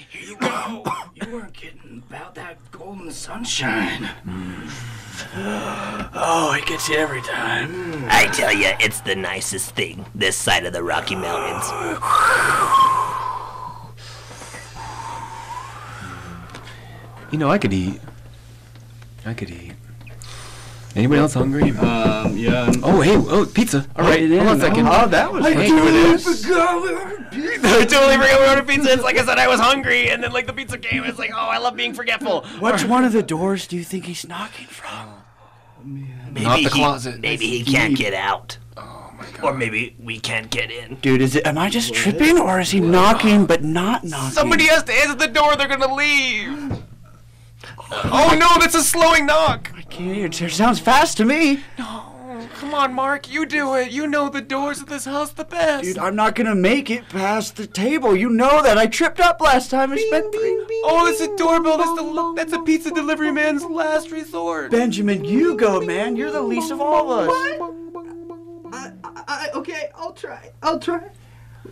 J: Here you go. You weren't kidding about that golden sunshine. Oh, it gets you every time.
P: I tell you, it's the nicest thing this side of the Rocky Mountains.
F: You know, I could eat. Anybody else hungry?
N: Yeah.
F: Oh, pizza. All right, hold on a second.
N: Oh, that was
F: I
N: good.
F: I totally forgot we ordered pizza. It's like I said, I was hungry, and then like the pizza came. It's like, oh, I love being forgetful.
N: Which one of the doors do you think he's knocking from?
F: Not the closet.
P: Maybe he can't get out. Oh my god. Or maybe we can't get in.
N: Dude, am I just tripping, or is he knocking but not knocking?
F: Somebody has to answer the door. They're gonna leave. Oh no, that's a slowing knock.
N: I can't hear. It sounds fast to me.
F: No, come on, Mark, you do it. You know the doors of this house the best.
N: Dude, I'm not gonna make it past the table. You know that. I tripped up last time. I spent
F: Oh, it's a doorbell. That's a pizza delivery man's last resort.
N: Benjamin, you go, man. You're the least of all of us.
Q: Okay, I'll try.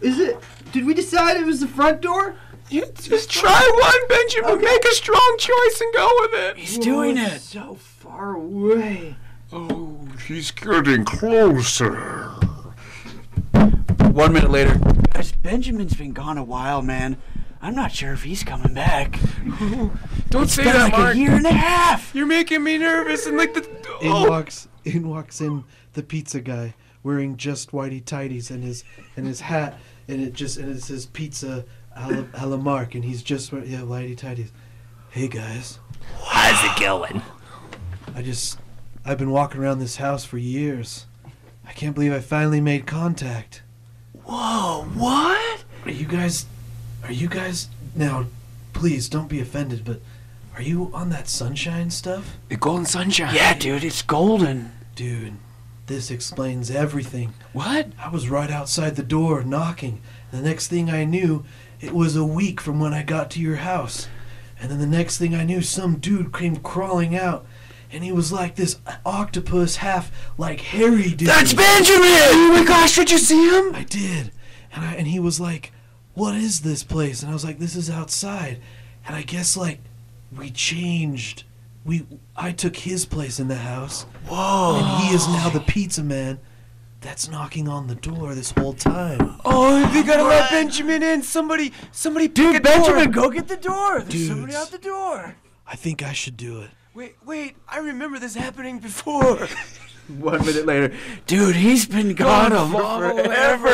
Q: Did we decide it was the front door?
O: You just try one, Benjamin. Okay. Make a strong choice and go with it.
N: He's doing it.
Q: So far away.
A: Oh, he's getting closer.
N: 1 minute later. Guys, Benjamin's been gone a while, man. I'm not sure if he's coming back.
F: Don't
N: It's
F: say
N: been
F: that,
N: like
F: Mark.
N: a year and a half.
F: You're making me nervous and like the.
I: In walks in the pizza guy wearing just whitey tighties and his hat, and it says pizza a la Mark, and he's just whitey tighties. Hey guys,
P: how's it going?
I: I've been walking around this house for years. I can't believe I finally made contact.
J: Whoa, what?
I: Are you guys now? Please don't be offended, but are you on that sunshine stuff?
F: The golden sunshine.
N: Yeah, dude, it's golden.
I: Dude, this explains everything.
F: What?
I: I was right outside the door knocking. The next thing I knew, it was a week from when I got to your house. And then the next thing I knew, some dude came crawling out. And he was like this octopus, half like hairy dude.
N: That's Benjamin!
F: Oh my gosh, did you see him?
I: I did. And he was like, what is this place? And I was like, this is outside. And I guess like we changed. I took his place in the house.
N: Whoa.
I: And he is now the pizza man that's knocking on the door this whole time.
F: Oh, they gotta let Benjamin in. Somebody
N: Dude, Benjamin, go get the door. There's somebody out the door.
I: I think I should do it.
F: Wait, I remember this happening before.
N: 1 minute later. Dude, he's been gone forever.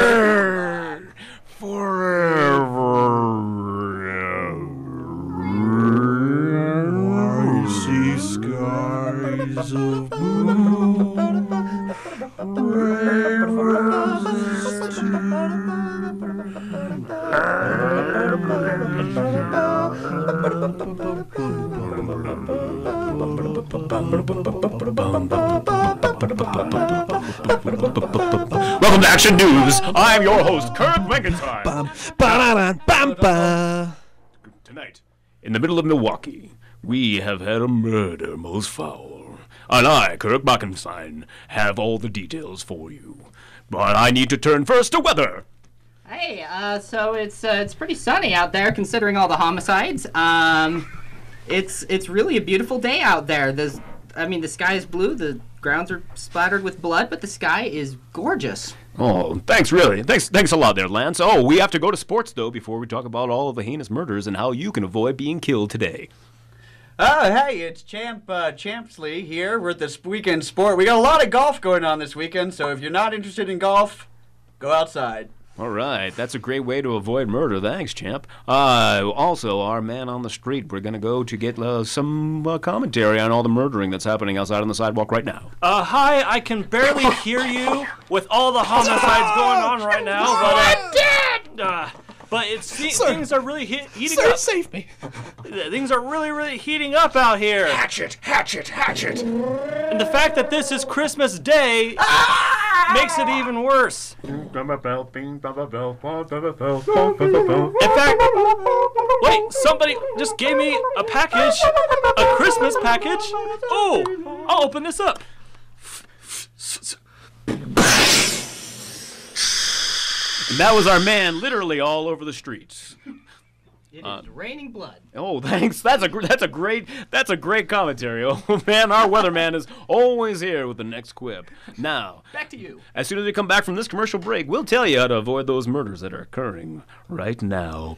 I: I see skies of blue, red roses too.
M: Welcome to Action News. I'm your host, Kirk Wagenstein. Tonight, in the middle of Milwaukee, we have had a murder most foul. And I, Kirk Wagenstein, have all the details for you. But I need to turn first to weather.
E: Hey, so it's pretty sunny out there considering all the homicides. It's really a beautiful day out there. The sky is blue, the grounds are splattered with blood, but the sky is gorgeous.
M: Oh, thanks, really. Thanks a lot there, Lance. Oh, we have to go to sports, though, before we talk about all of the heinous murders and how you can avoid being killed today.
N: Oh, hey, it's Champsley here with this weekend sport. We got a lot of golf going on this weekend, so if you're not interested in golf, go outside.
M: All right, that's a great way to avoid murder. Thanks, champ. Also, our man on the street, we're going to go to get some commentary on all the murdering that's happening outside on the sidewalk right now.
G: Hi, I can barely hear you with all the homicides going on right now, but I'm dead! But things are really heating up.
I: Save me.
G: Things are really, really heating up out here.
J: Hatchet!
G: And the fact that this is Christmas Day makes it even worse. In fact, wait, somebody just gave me a package, a Christmas package. Oh, I'll open this up.
M: And that was our man literally all over the streets.
E: It is raining blood.
M: Oh, thanks. That's a great commentary. Oh man, our weatherman is always here with the next quip. Now,
E: back to you.
M: As soon as we come back from this commercial break, we'll tell you how to avoid those murders that are occurring right now.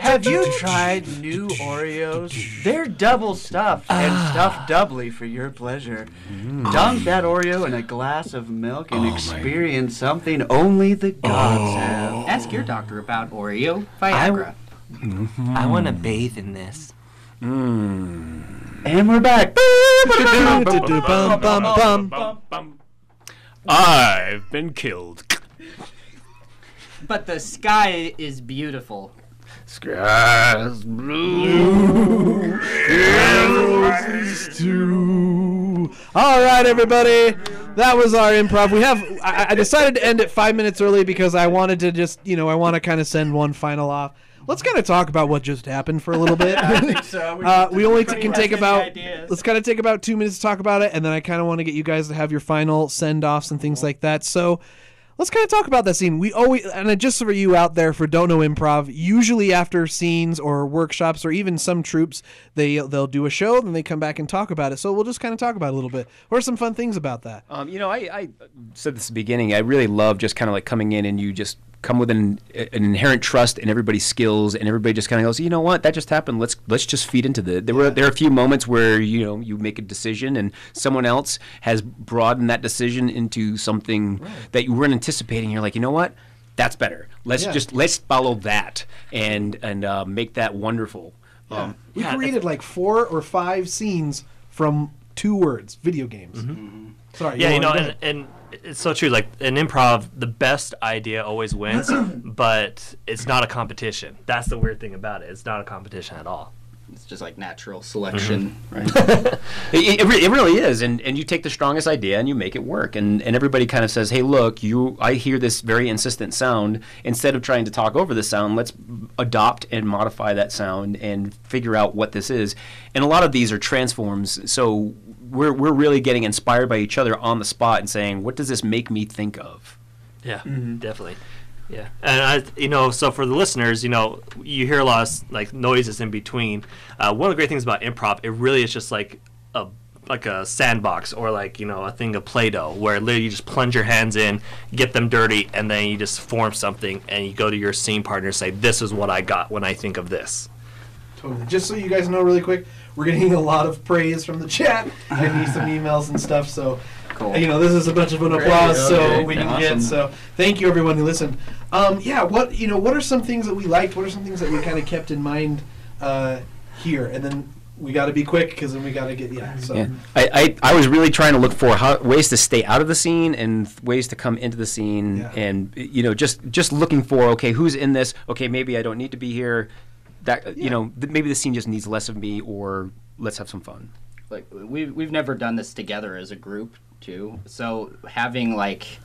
N: Have you tried new Oreos? They're double stuffed and stuffed doubly for your pleasure. Dunk that Oreo in a glass of milk and experience something only the gods have.
E: Ask your doctor about Oreo Viagra.
P: I want to bathe in this.
N: And we're back.
M: I've been killed.
E: But the sky is beautiful.
M: Sky's blue.
I: Roses too. All right, everybody. That was our improv. I decided to end it 5 minutes early because I wanted to just, I want to kind of send one final off. Let's kind of talk about what just happened for a little bit.
N: I think so.
I: We only can take about. Let's kind of take about 2 minutes to talk about it, and then I kind of want to get you guys to have your final send-offs and things like that. So. Let's kind of talk about that scene. We always, and just for you out there for don't know improv, usually after scenes or workshops or even some troops, they'll do a show, then they come back and talk about it. So we'll just kind of talk about it a little bit. What are some fun things about that?
F: I said this at the beginning. I really love just kind of like coming in and you just come with an inherent trust in everybody's skills, and everybody just kind of goes, you know what, that just happened. Let's just feed into the. There are a few moments where you make a decision, and someone else has broadened that decision into something that you weren't anticipating. You're like, you know what, that's better. Let's follow that and make that wonderful.
I: Yeah. We created like 4 or 5 scenes from 2 words: video games.
G: Mm-hmm.
I: Sorry.
G: Yeah, and it's so true. Like in improv, the best idea always wins, but it's not a competition. That's the weird thing about it. It's not a competition at all.
E: It's just like natural selection, right?
F: It really is, and you take the strongest idea and you make it work, and everybody kind of says, hey, look, I hear this very insistent sound. Instead of trying to talk over the sound, let's adopt and modify that sound and figure out what this is. And a lot of these are transforms, so we're really getting inspired by each other on the spot and saying, what does this make me think of?
G: Yeah, definitely. Yeah, and so for the listeners, you hear a lot of like noises in between. One of the great things about improv, it really is just like a sandbox or like a thing of Play-Doh, where literally you just plunge your hands in, get them dirty, and then you just form something, and you go to your scene partner and say, "This is what I got when I think of this."
I: Totally. Just so you guys know, really quick, we're getting a lot of praise from the chat and some emails and stuff. So. Cool. This is a bunch of an applause, so we can get. So, thank you everyone who listened. What are some things that we liked? What are some things that we kind of kept in mind here? And then we got to be quick because then we got to get
F: I was really trying to look for ways to stay out of the scene and ways to come into the scene, and just looking for who's in this? Okay, maybe I don't need to be here. That maybe the scene just needs less of me, or let's have some fun.
E: Like we've never done this together as a group too, so having like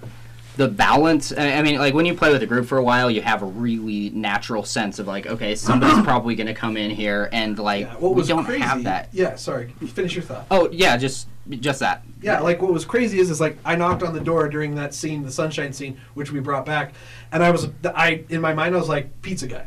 E: the balance. I mean, like when you play with a group for a while, you have a really natural sense of like, okay, somebody's probably going to come in here, and like
I: What was
E: we don't
I: crazy,
E: have that.
I: Yeah, sorry. Finish your thought.
E: Oh yeah, just that.
I: Yeah, like what was crazy is like I knocked on the door during that scene, the sunshine scene, which we brought back, and I in my mind I was like pizza guy,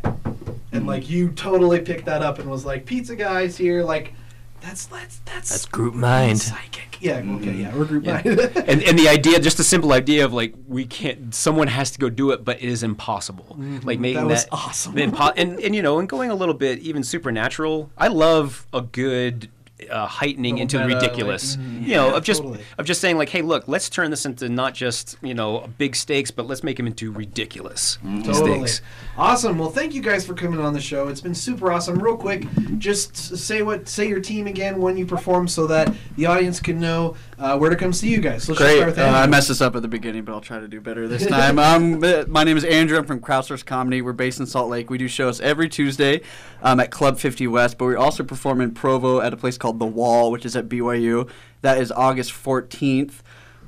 I: and like you totally picked that up and was like pizza guy's here, like that's
G: group mind.
I: Psychic. Yeah, okay, yeah, we're group mind.
F: and the idea, just the simple idea of like we can't, someone has to go do it, but it is impossible. Like making
I: that was awesome.
F: And you know, and going a little bit even supernatural. I love a good heightening into the ridiculous. You know, of just saying like, hey, look, let's turn this into not just, you know, big stakes, but let's make them into ridiculous stakes.
I: Awesome. Well, thank you guys for coming on the show. It's been super awesome. Real quick, just say your team again when you perform, so that the audience can know where to come see you guys. Let's just
N: Great.
I: start with Andrew.
N: I messed this up at the beginning, but I'll try to do better this time. My name is Andrew. I'm from Crowdsource Comedy. We're based in Salt Lake. We do shows every Tuesday at Club 50 West, but we also perform in Provo at a place called The Wall, which is at BYU. That is August 14th.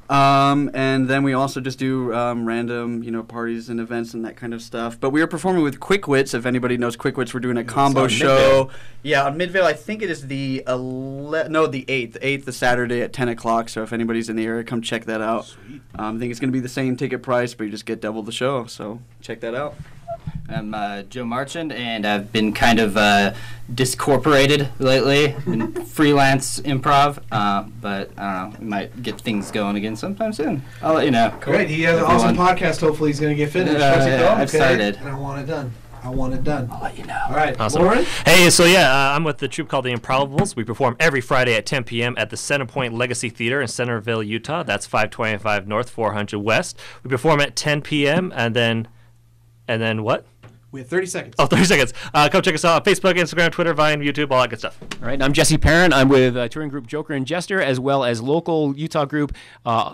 N: And then we also just do random, you know, parties and events and that kind of stuff. But we are performing with Quick Wits. If anybody knows Quick Wits, we're doing a combo show.
F: Midvale.
N: Yeah, on Midvale. I think it is the 8th. The 8th, the Saturday at 10 o'clock. So if anybody's in the area, come check that out. I think it's going to be the same ticket price, but you just get double the show. So check that out.
E: I'm Joe Marchand, and I've been kind of discorporated lately in freelance improv, but I don't know, we might get things going again sometime soon. I'll let you know.
I: Great. He has an awesome podcast. Hopefully he's going to get finished. How's it going?
E: I've started.
I: And I want it done. I'll let you know. All right.
G: Awesome.
I: Lauren?
G: Hey, so yeah, I'm with the troupe called the Improvables. We perform every Friday at 10 p.m. at the Centerpoint Legacy Theater in Centerville, Utah. That's 525 North, 400 West. We perform at 10 p.m. and then what?
I: We have 30 seconds.
G: Oh, 30 seconds. Come check us out on Facebook, Instagram, Twitter, Vine, YouTube, all that good stuff.
F: All right, I'm Jesse Parent. I'm with touring group Joker and Jester, as well as local Utah group,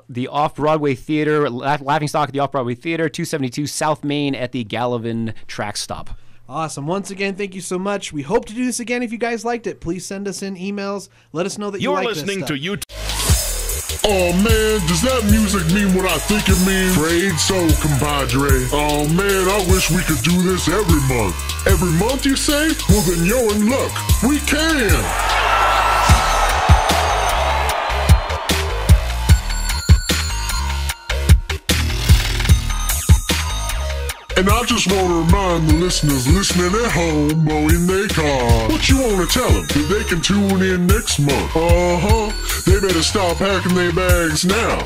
F: the Off-Broadway Theater, Laughing Stock at the Off-Broadway Theater, 272 South Main at the Gallivan track stop.
I: Awesome. Once again, thank you so much. We hope to do this again. If you guys liked it, please send us in emails. Let us know that you like this stuff.
A: You're listening to Utah. Oh man, does that music mean what I think it means? Afraid so, compadre. Oh man, I wish we could do this every month. Every month, you say? Well then you're in luck. We can! And I just want to remind the listeners listening at home or in their car, what you want to tell them, that they can tune in next month. They better stop packing their bags now.